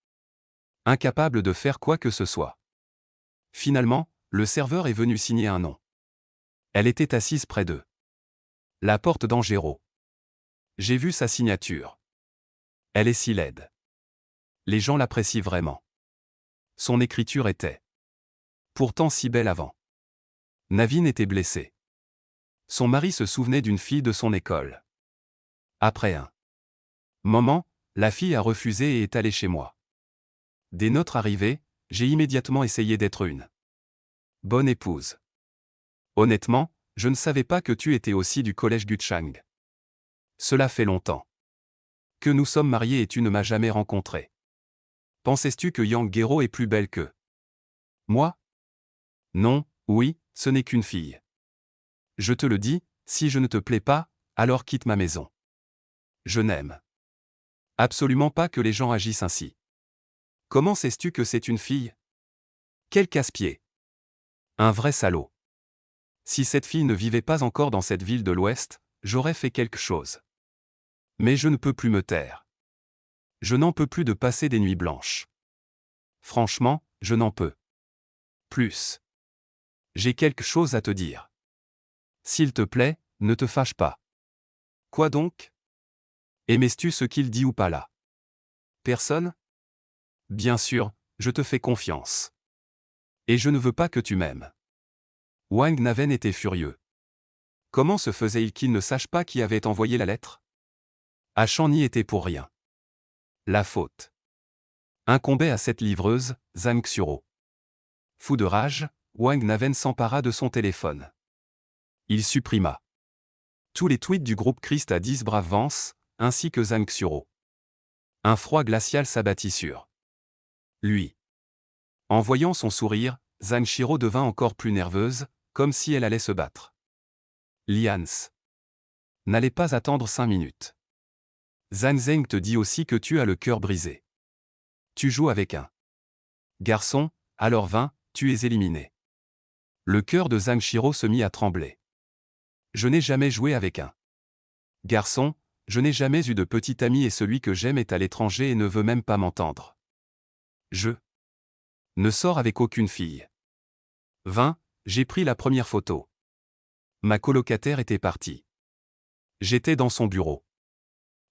incapable de faire quoi que ce soit. Finalement, le serveur est venu signer un nom. Elle était assise près d'eux. La porte d'Angéro. J'ai vu sa signature. Elle est si laide. Les gens l'apprécient vraiment. Son écriture était pourtant si belle avant. Navin était blessé. Son mari se souvenait d'une fille de son école. Après un moment, la fille a refusé et est allée chez moi. Dès notre arrivée, j'ai immédiatement essayé d'être une bonne épouse. Honnêtement, je ne savais pas que tu étais aussi du collège Guchang. Cela fait longtemps que nous sommes mariés et tu ne m'as jamais rencontré. Pensais-tu que Yang Guero est plus belle que moi? Non, oui, ce n'est qu'une fille. Je te le dis, si je ne te plais pas, alors quitte ma maison. Je n'aime absolument pas que les gens agissent ainsi. Comment sais-tu que c'est une fille? Quel casse-pied! Un vrai salaud. Si cette fille ne vivait pas encore dans cette ville de l'Ouest, j'aurais fait quelque chose. Mais je ne peux plus me taire. Je n'en peux plus de passer des nuits blanches. Franchement, je n'en peux plus. J'ai quelque chose à te dire. S'il te plaît, ne te fâche pas. Quoi donc? Aimais-tu ce qu'il dit ou pas là? Personne? Bien sûr, je te fais confiance. Et je ne veux pas que tu m'aimes. Wang Naven était furieux. Comment se faisait-il qu'il ne sache pas qui avait envoyé la lettre? Achan n'y était pour rien. La faute incombait à cette livreuse, Zhang Xuro. Fou de rage, Wang Naven s'empara de son téléphone. Il supprima tous les tweets du groupe Christ à 10 Brave Vance, ainsi que Zhang Xuro. Un froid glacial s'abattit sur lui. En voyant son sourire, Zhang Shiro devint encore plus nerveuse, comme si elle allait se battre. Lians n'allait pas attendre 5 minutes. Zhang Zeng te dit aussi que tu as le cœur brisé. Tu joues avec un garçon, alors tu es éliminé. Le cœur de Zhang Shiro se mit à trembler. Je n'ai jamais joué avec un garçon, je n'ai jamais eu de petit ami et celui que j'aime est à l'étranger et ne veut même pas m'entendre. Je ne sors avec aucune fille. J'ai pris la première photo. Ma colocataire était partie. J'étais dans son bureau.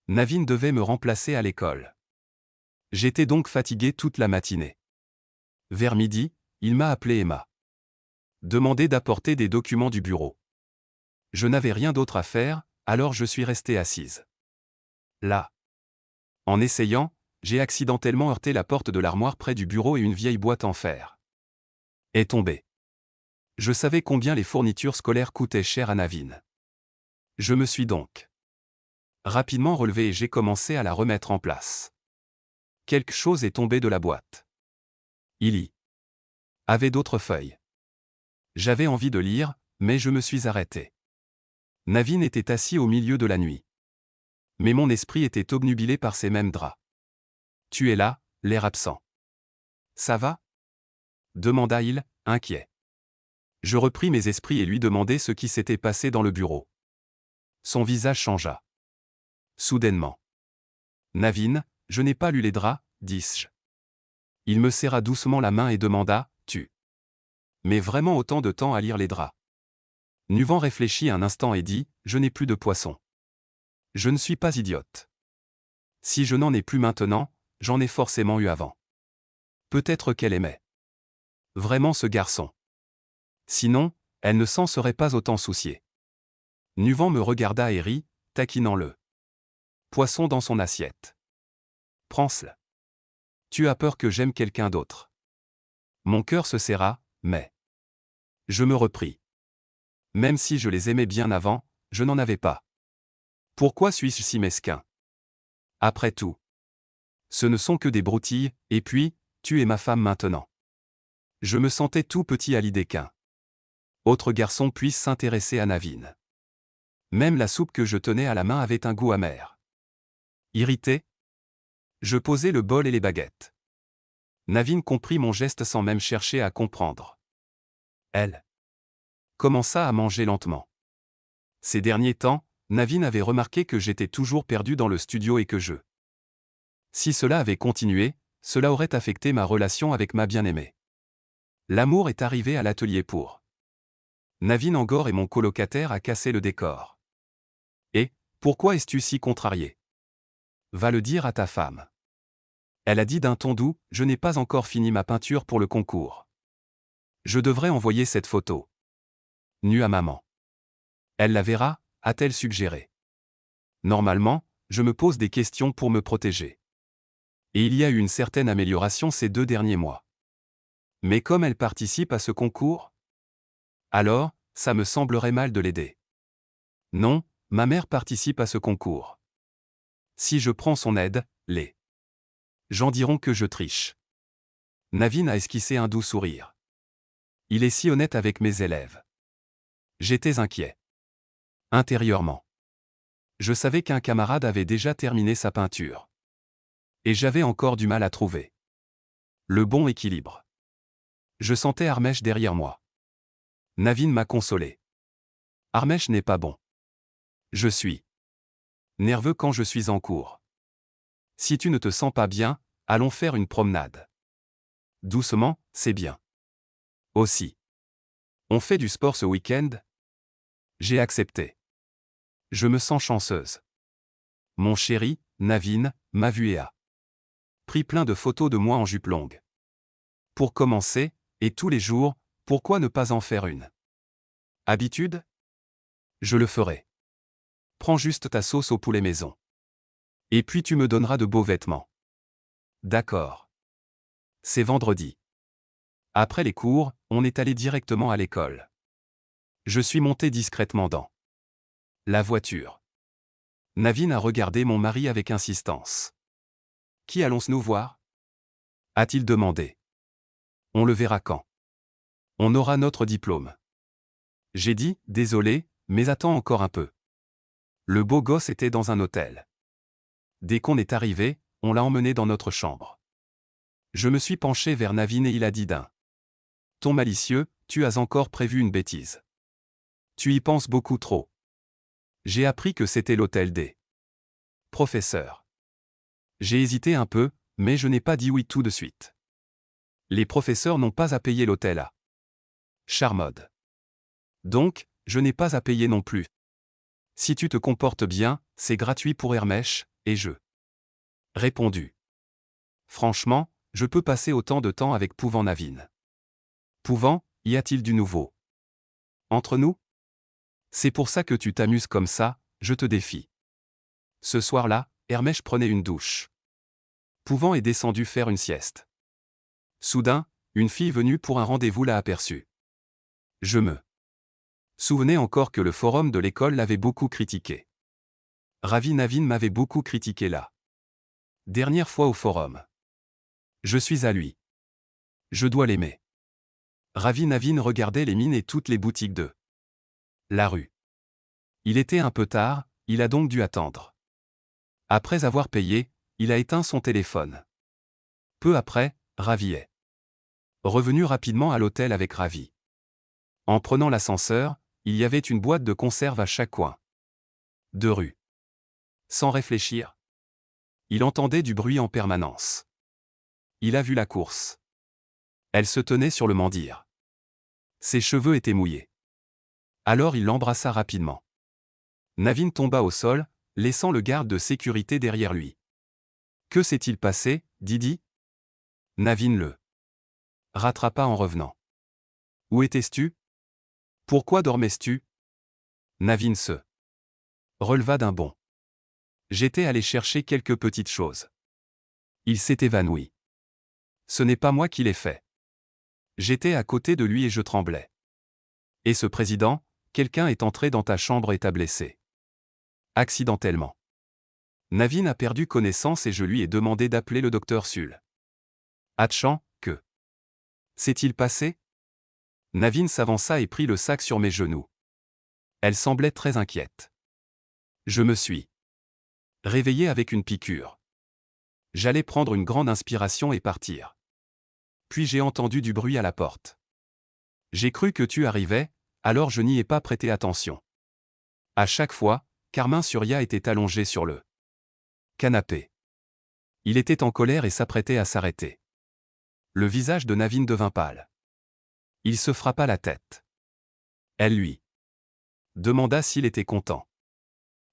Navin devait me remplacer à l'école. J'étais donc fatigué toute la matinée. Vers midi, il m'a appelé et m'a demandé d'apporter des documents du bureau. Je n'avais rien d'autre à faire, alors je suis restée assise. Là. En essayant, j'ai accidentellement heurté la porte de l'armoire près du bureau et une vieille boîte en fer est tombée. Je savais combien les fournitures scolaires coûtaient cher à Navin. Je me suis donc rapidement relevé et j'ai commencé à la remettre en place. Quelque chose est tombé de la boîte. Il y avait d'autres feuilles. J'avais envie de lire, mais je me suis arrêté. Navin était assis au milieu de la nuit. Mais mon esprit était obnubilé par ces mêmes draps. Tu es là, l'air absent. Ça va? Demanda-il, inquiet. Je repris mes esprits et lui demandai ce qui s'était passé dans le bureau. Son visage changea. Soudainement. Navin, je n'ai pas lu les draps, dis-je. Il me serra doucement la main et demanda, tu mets vraiment autant de temps à lire les draps? Nuvan réfléchit un instant et dit, je n'ai plus de poisson. Je ne suis pas idiote. Si je n'en ai plus maintenant, j'en ai forcément eu avant. Peut-être qu'elle aimait vraiment ce garçon. Sinon, elle ne s'en serait pas autant souciée. Nuvan me regarda et rit, taquinant le poisson dans son assiette. Prends-le. Tu as peur que j'aime quelqu'un d'autre. Mon cœur se serra, mais je me repris. Même si je les aimais bien avant, je n'en avais pas. Pourquoi suis-je si mesquin? Après tout, ce ne sont que des broutilles, et puis, tu es ma femme maintenant. Je me sentais tout petit à l'idée qu'un autre garçon puisse s'intéresser à Navin. Même la soupe que je tenais à la main avait un goût amer. Irrité, je posai le bol et les baguettes. Navin comprit mon geste sans même chercher à comprendre. Elle commença à manger lentement. Ces derniers temps, Navin avait remarqué que j'étais toujours perdu dans le studio et que si cela avait continué, cela aurait affecté ma relation avec ma bien-aimée. L'amour est arrivé à l'atelier pour Navin Angor et mon colocataire a cassé le décor. Et, pourquoi es-tu si contrarié? Va le dire à ta femme. Elle a dit d'un ton doux, je n'ai pas encore fini ma peinture pour le concours. Je devrais envoyer cette photo nue à maman. Elle la verra, a-t-elle suggéré. Normalement, je me pose des questions pour me protéger. Et il y a eu une certaine amélioration ces 2 derniers mois. Mais comme elle participe à ce concours, alors, ça me semblerait mal de l'aider. Non, ma mère participe à ce concours. Si je prends son aide, les gens diront que je triche. Navin a esquissé un doux sourire. Il est si honnête avec mes élèves. J'étais inquiet. Intérieurement. Je savais qu'un camarade avait déjà terminé sa peinture. Et j'avais encore du mal à trouver le bon équilibre. Je sentais Armèche derrière moi. Navin m'a consolé. Armèche n'est pas bon. Je suis nerveux quand je suis en cours. Si tu ne te sens pas bien, allons faire une promenade. Doucement, c'est bien. Aussi. On fait du sport ce week-end? J'ai accepté. Je me sens chanceuse. Mon chéri, Navin, m'a vu et a pris plein de photos de moi en jupe longue. Pour commencer, et tous les jours, pourquoi ne pas en faire une habitude? Je le ferai. Prends juste ta sauce au poulet maison. Et puis tu me donneras de beaux vêtements. D'accord. C'est vendredi. Après les cours, on est allé directement à l'école. Je suis monté discrètement dans la voiture. Navin a regardé mon mari avec insistance. Qui allons-nous voir? A-t-il demandé. On le verra quand on aura notre diplôme. J'ai dit, désolé, mais attends encore un peu. Le beau gosse était dans un hôtel. Dès qu'on est arrivé, on l'a emmené dans notre chambre. Je me suis penché vers Navin et il a dit d'un ton malicieux, tu as encore prévu une bêtise. Tu y penses beaucoup trop. J'ai appris que c'était l'hôtel des professeurs. J'ai hésité un peu, mais je n'ai pas dit oui tout de suite. Les professeurs n'ont pas à payer l'hôtel à Charmode. Donc, je n'ai pas à payer non plus. Si tu te comportes bien, c'est gratuit pour Hermèche, et je répondu. Franchement, je peux passer autant de temps avec Pouvant Navin. Pouvant, y a-t-il du nouveau entre nous? C'est pour ça que tu t'amuses comme ça, je te défie. Ce soir-là, Hermèche prenait une douche. Pouvant est descendu faire une sieste. Soudain, une fille venue pour un rendez-vous l'a aperçue. Je me souvenais encore que le forum de l'école l'avait beaucoup critiqué. Ravi Navin m'avait beaucoup critiqué là. Dernière fois au forum. Je suis à lui. Je dois l'aimer. Ravi Navin regardait les mines et toutes les boutiques de la rue. Il était un peu tard, il a donc dû attendre. Après avoir payé, il a éteint son téléphone. Peu après, Ravi est revenu rapidement à l'hôtel avec Ravi. En prenant l'ascenseur, il y avait une boîte de conserve à chaque coin de rue. Sans réfléchir, il entendait du bruit en permanence. Il a vu la course. Elle se tenait sur le mendir. Ses cheveux étaient mouillés. Alors il l'embrassa rapidement. Navin tomba au sol, laissant le garde de sécurité derrière lui. Que s'est-il passé, Didi? Navin le rattrapa en revenant. Où étais-tu? Pourquoi dormais-tu? Navin se releva d'un bond. J'étais allé chercher quelques petites choses. Il s'est évanoui. Ce n'est pas moi qui l'ai fait. J'étais à côté de lui et je tremblais. Et ce président, quelqu'un est entré dans ta chambre et t'a blessé. Accidentellement. Navin a perdu connaissance et je lui ai demandé d'appeler le docteur Sul. Hatchant, que s'est-il passé? Navin s'avança et prit le sac sur mes genoux. Elle semblait très inquiète. Je me suis réveillé avec une piqûre. J'allais prendre une grande inspiration et partir. Puis j'ai entendu du bruit à la porte. J'ai cru que tu arrivais, alors je n'y ai pas prêté attention. À chaque fois, Carmin Surya était allongé sur le canapé. Il était en colère et s'apprêtait à s'arrêter. Le visage de Navin devint pâle. Il se frappa la tête. Elle lui demanda s'il était content.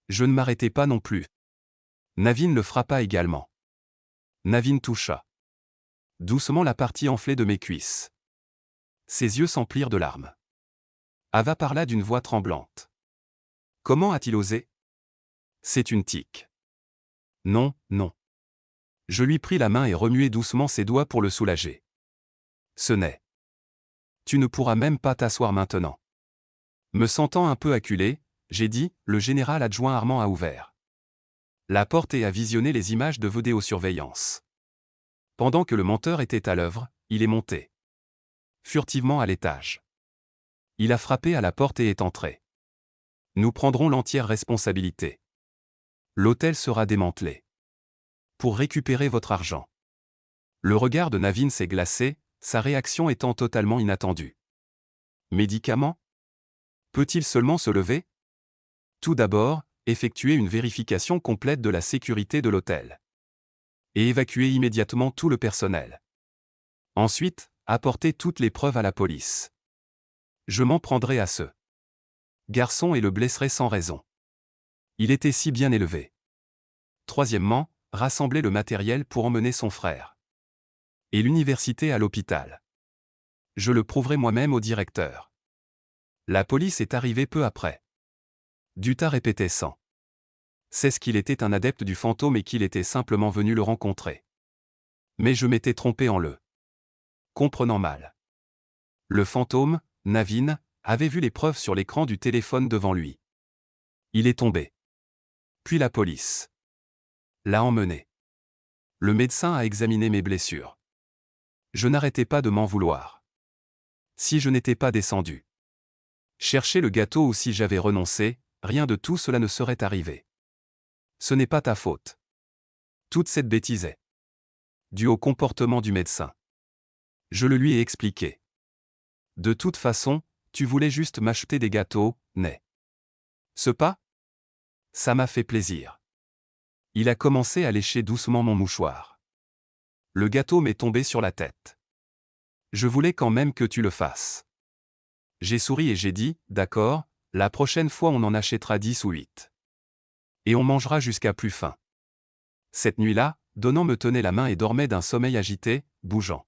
Je ne m'arrêtais pas non plus. Navin le frappa également. Navin toucha doucement la partie enflée de mes cuisses. Ses yeux s'emplirent de larmes. Ava parla d'une voix tremblante. Comment a-t-il osé? C'est une tique. Non, non. Je lui pris la main et remuai doucement ses doigts pour le soulager. Ce n'est. Tu ne pourras même pas t'asseoir maintenant. Me sentant un peu acculé, j'ai dit, le général adjoint Armand a ouvert la porte et a visionné les images de vidéosurveillance. Pendant que le menteur était à l'œuvre, il est monté furtivement à l'étage. Il a frappé à la porte et est entré. Nous prendrons l'entière responsabilité. L'hôtel sera démantelé. Pour récupérer votre argent. Le regard de Navin s'est glacé, sa réaction étant totalement inattendue. Médicaments? Peut-il seulement se lever? Tout d'abord, effectuer une vérification complète de la sécurité de l'hôtel. Et évacuer immédiatement tout le personnel. Ensuite, apporter toutes les preuves à la police. Je m'en prendrai à ce garçon et le blesserai sans raison. Il était si bien élevé. Troisièmement, rassembler le matériel pour emmener son frère. Et l'université à l'hôpital. Je le prouverai moi-même au directeur. La police est arrivée peu après. Dutta répétait sans cesse qu'il était un adepte du fantôme et qu'il était simplement venu le rencontrer. Mais je m'étais trompé en le comprenant mal. Le fantôme, Navin, avait vu les preuves sur l'écran du téléphone devant lui. Il est tombé. Puis la police l'a emmené. Le médecin a examiné mes blessures. Je n'arrêtais pas de m'en vouloir. Si je n'étais pas descendu chercher le gâteau ou si j'avais renoncé, rien de tout cela ne serait arrivé. Ce n'est pas ta faute. Toute cette bêtise est due au comportement du médecin. Je le lui ai expliqué. De toute façon, tu voulais juste m'acheter des gâteaux, n'est-ce pas? Ça m'a fait plaisir. Il a commencé à lécher doucement mon mouchoir. Le gâteau m'est tombé sur la tête. Je voulais quand même que tu le fasses. J'ai souri et j'ai dit, d'accord, la prochaine fois on en achètera 10 ou 8. Et on mangera jusqu'à plus faim. Cette nuit-là, Donnan me tenait la main et dormait d'un sommeil agité, bougeant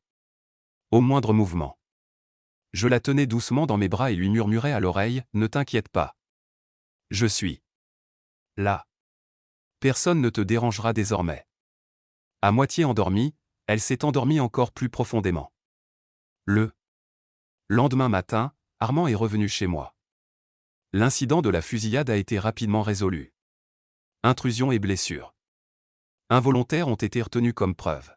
au moindre mouvement. Je la tenais doucement dans mes bras et lui murmurais à l'oreille, ne t'inquiète pas. Je suis là. Personne ne te dérangera désormais. À moitié endormie, elle s'est endormie encore plus profondément. Le lendemain matin, Armand est revenu chez moi. L'incident de la fusillade a été rapidement résolu. Intrusion et blessure involontaires ont été retenus comme preuve.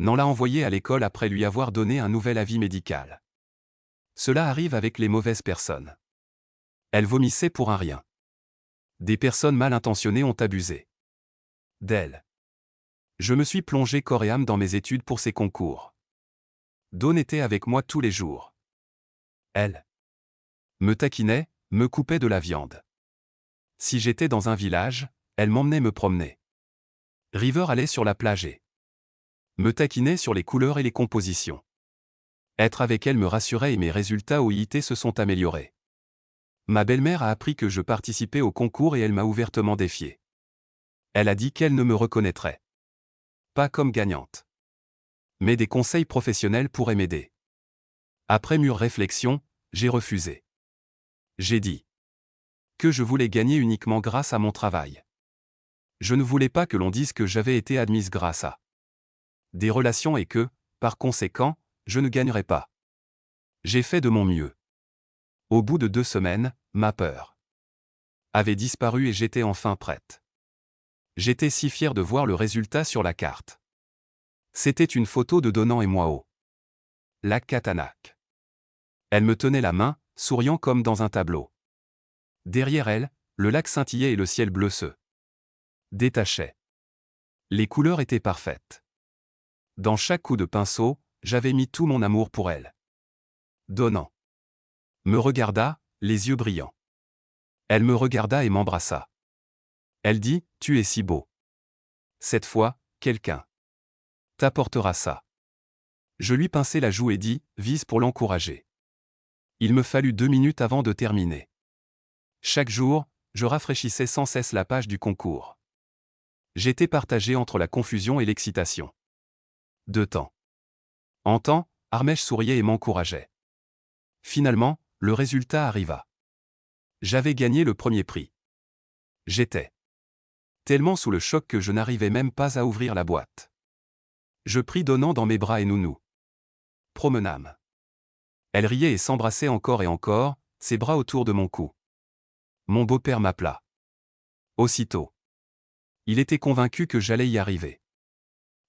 Nan l'a envoyé à l'école après lui avoir donné un nouvel avis médical. Cela arrive avec les mauvaises personnes. Elle vomissait pour un rien. Des personnes mal intentionnées ont abusé d'elle. Je me suis plongé corps et âme dans mes études pour ces concours. Dawn était avec moi tous les jours. Elle me taquinait, me coupait de la viande. Si j'étais dans un village, elle m'emmenait me promener. River allait sur la plage et me taquinait sur les couleurs et les compositions. Être avec elle me rassurait et mes résultats au IIT se sont améliorés. Ma belle-mère a appris que je participais au concours et elle m'a ouvertement défié. Elle a dit qu'elle ne me reconnaîtrait pas comme gagnante. Mais des conseils professionnels pourraient m'aider. Après mûre réflexion, j'ai refusé. J'ai dit que je voulais gagner uniquement grâce à mon travail. Je ne voulais pas que l'on dise que j'avais été admise grâce à des relations et que, par conséquent, je ne gagnerais pas. J'ai fait de mon mieux. Au bout de 2 semaines, ma peur avait disparu et j'étais enfin prête. J'étais si fier de voir le résultat sur la carte. C'était une photo de Donnan et moi au lac Katanak. Elle me tenait la main, souriant comme dans un tableau. Derrière elle, le lac scintillait et le ciel bleu se détachait. Les couleurs étaient parfaites. Dans chaque coup de pinceau, j'avais mis tout mon amour pour elle. donnant. Me regarda, les yeux brillants. Elle me regarda et m'embrassa. Elle dit, « Tu es si beau. Cette fois, quelqu'un t'apportera ça. » Je lui pinçai la joue et dis, « Vise pour l'encourager. » Il me fallut 2 minutes avant de terminer. Chaque jour, je rafraîchissais sans cesse la page du concours. J'étais partagé entre la confusion et l'excitation. De temps en temps, Armèche souriait et m'encourageait. Finalement, le résultat arriva. J'avais gagné le premier prix. J'étais tellement sous le choc que je n'arrivais même pas à ouvrir la boîte. Je pris Donnant dans mes bras et nous nous promenâmes. Elle riait et s'embrassait encore et encore, ses bras autour de mon cou. Mon beau-père m'appela. Aussitôt. Il était convaincu que j'allais y arriver.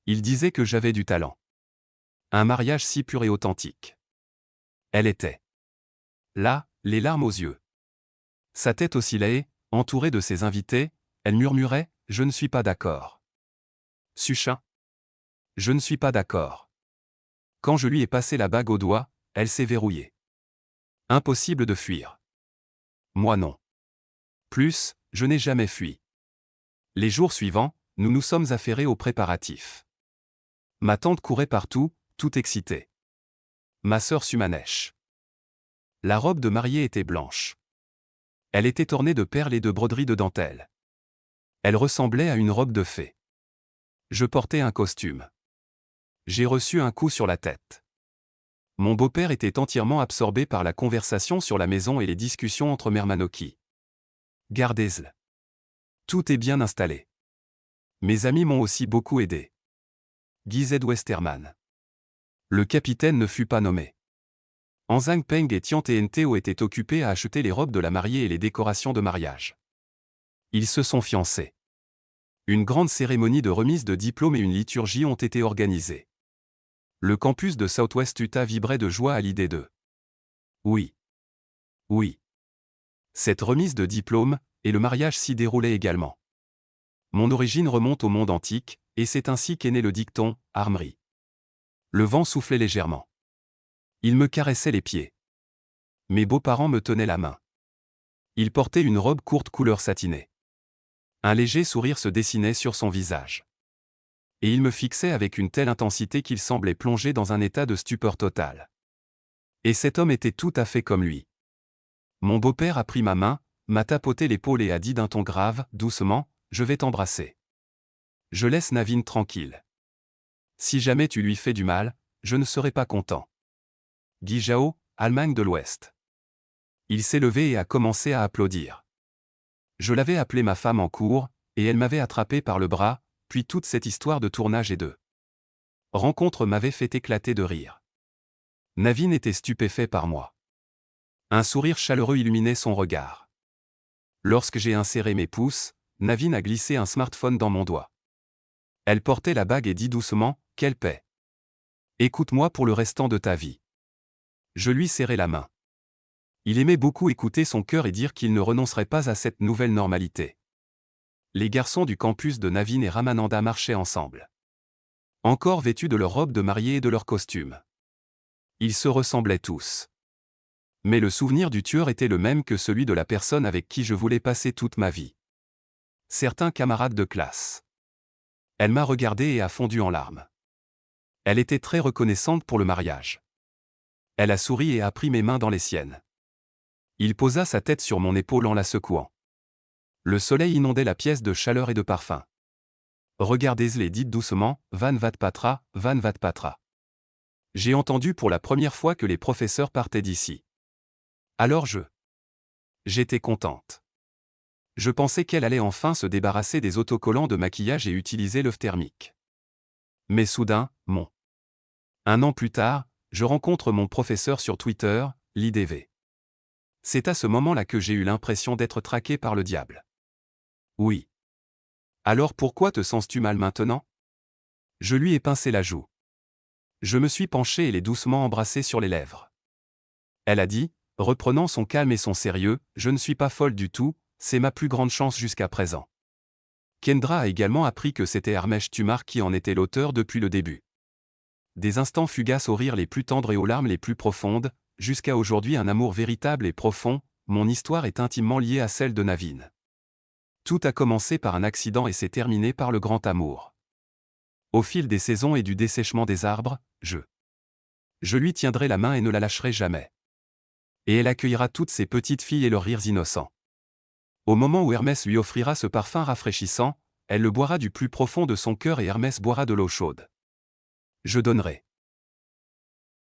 Il disait que j'avais du talent. Un mariage si pur et authentique. Elle était là, les larmes aux yeux. Sa tête oscillait, entourée de ses invités, elle murmurait, « Je ne suis pas d'accord. » Suchin. Je ne suis pas d'accord. Quand je lui ai passé la bague au doigt, elle s'est verrouillée. Impossible de fuir. Moi non. Plus, je n'ai jamais fui. Les jours suivants, nous nous sommes affairés aux préparatifs. Ma tante courait partout, tout excitée. Ma sœur sut ma nèche. La robe de mariée était blanche. Elle était ornée de perles et de broderies de dentelle. Elle ressemblait à une robe de fée. Je portais un costume. J'ai reçu un coup sur la tête. Mon beau-père était entièrement absorbé par la conversation sur la maison et les discussions entre Mermanoki. Gardez-le. Tout est bien installé. Mes amis m'ont aussi beaucoup aidé. Guy Z. Westerman. Le capitaine ne fut pas nommé. Anzang Peng et Tian Tnteo étaient occupés à acheter les robes de la mariée et les décorations de mariage. Ils se sont fiancés. Une grande cérémonie de remise de diplômes et une liturgie ont été organisées. Le campus de Southwest Utah vibrait de joie à l'idée de oui. Oui. Cette remise de diplôme, et le mariage s'y déroulait également. Mon origine remonte au monde antique, et c'est ainsi qu'est né le dicton « Armerie ». Le vent soufflait légèrement. Il me caressait les pieds. Mes beaux-parents me tenaient la main. Ils portaient une robe courte couleur satinée. Un léger sourire se dessinait sur son visage. Et il me fixait avec une telle intensité qu'il semblait plongé dans un état de stupeur totale. Et cet homme était tout à fait comme lui. Mon beau-père a pris ma main, m'a tapoté l'épaule et a dit d'un ton grave, doucement, « Je vais t'embrasser. Je laisse Navin tranquille. Si jamais tu lui fais du mal, je ne serai pas content. » Guy Jao, Allemagne de l'Ouest. Il s'est levé et a commencé à applaudir. Je l'avais appelé ma femme en cours, et elle m'avait attrapé par le bras, puis toute cette histoire de tournage et de rencontre m'avait fait éclater de rire. Navin était stupéfait par moi. Un sourire chaleureux illuminait son regard. Lorsque j'ai inséré mes pouces, Navin a glissé un smartphone dans mon doigt. Elle portait la bague et dit doucement, « Quelle paix. Écoute-moi pour le restant de ta vie. » Je lui serrai la main. Il aimait beaucoup écouter son cœur et dire qu'il ne renoncerait pas à cette nouvelle normalité. Les garçons du campus de Navin et Ramananda marchaient ensemble. Encore vêtus de leur robe de mariée et de leur costume. Ils se ressemblaient tous. Mais le souvenir du tueur était le même que celui de la personne avec qui je voulais passer toute ma vie. Certains camarades de classe. Elle m'a regardé et a fondu en larmes. Elle était très reconnaissante pour le mariage. Elle a souri et a pris mes mains dans les siennes. Il posa sa tête sur mon épaule en la secouant. Le soleil inondait la pièce de chaleur et de parfum. Regardez-les, dites doucement, Van Vatpatra, Van Vatpatra. J'ai entendu pour la première fois que les professeurs partaient d'ici. Alors j'étais contente. Je pensais qu'elle allait enfin se débarrasser des autocollants de maquillage et utiliser l'œuf thermique. Mais soudain, un an plus tard, je rencontre mon professeur sur Twitter, l'IDV. C'est à ce moment-là que j'ai eu l'impression d'être traqué par le diable. Oui. Alors pourquoi te sens-tu mal maintenant? Je lui ai pincé la joue. Je me suis penché et l'ai doucement embrassé sur les lèvres. Elle a dit, reprenant son calme et son sérieux, « Je ne suis pas folle du tout, c'est ma plus grande chance jusqu'à présent. » Kendra a également appris que c'était Armèche Tumar qui en était l'auteur depuis le début. Des instants fugaces aux rires les plus tendres et aux larmes les plus profondes, jusqu'à aujourd'hui un amour véritable et profond, mon histoire est intimement liée à celle de Naveen. Tout a commencé par un accident et s'est terminé par le grand amour. Au fil des saisons et du dessèchement des arbres, je lui tiendrai la main et ne la lâcherai jamais. Et elle accueillera toutes ses petites filles et leurs rires innocents. Au moment où Hermès lui offrira ce parfum rafraîchissant, elle le boira du plus profond de son cœur et Hermès boira de l'eau chaude. Je donnerai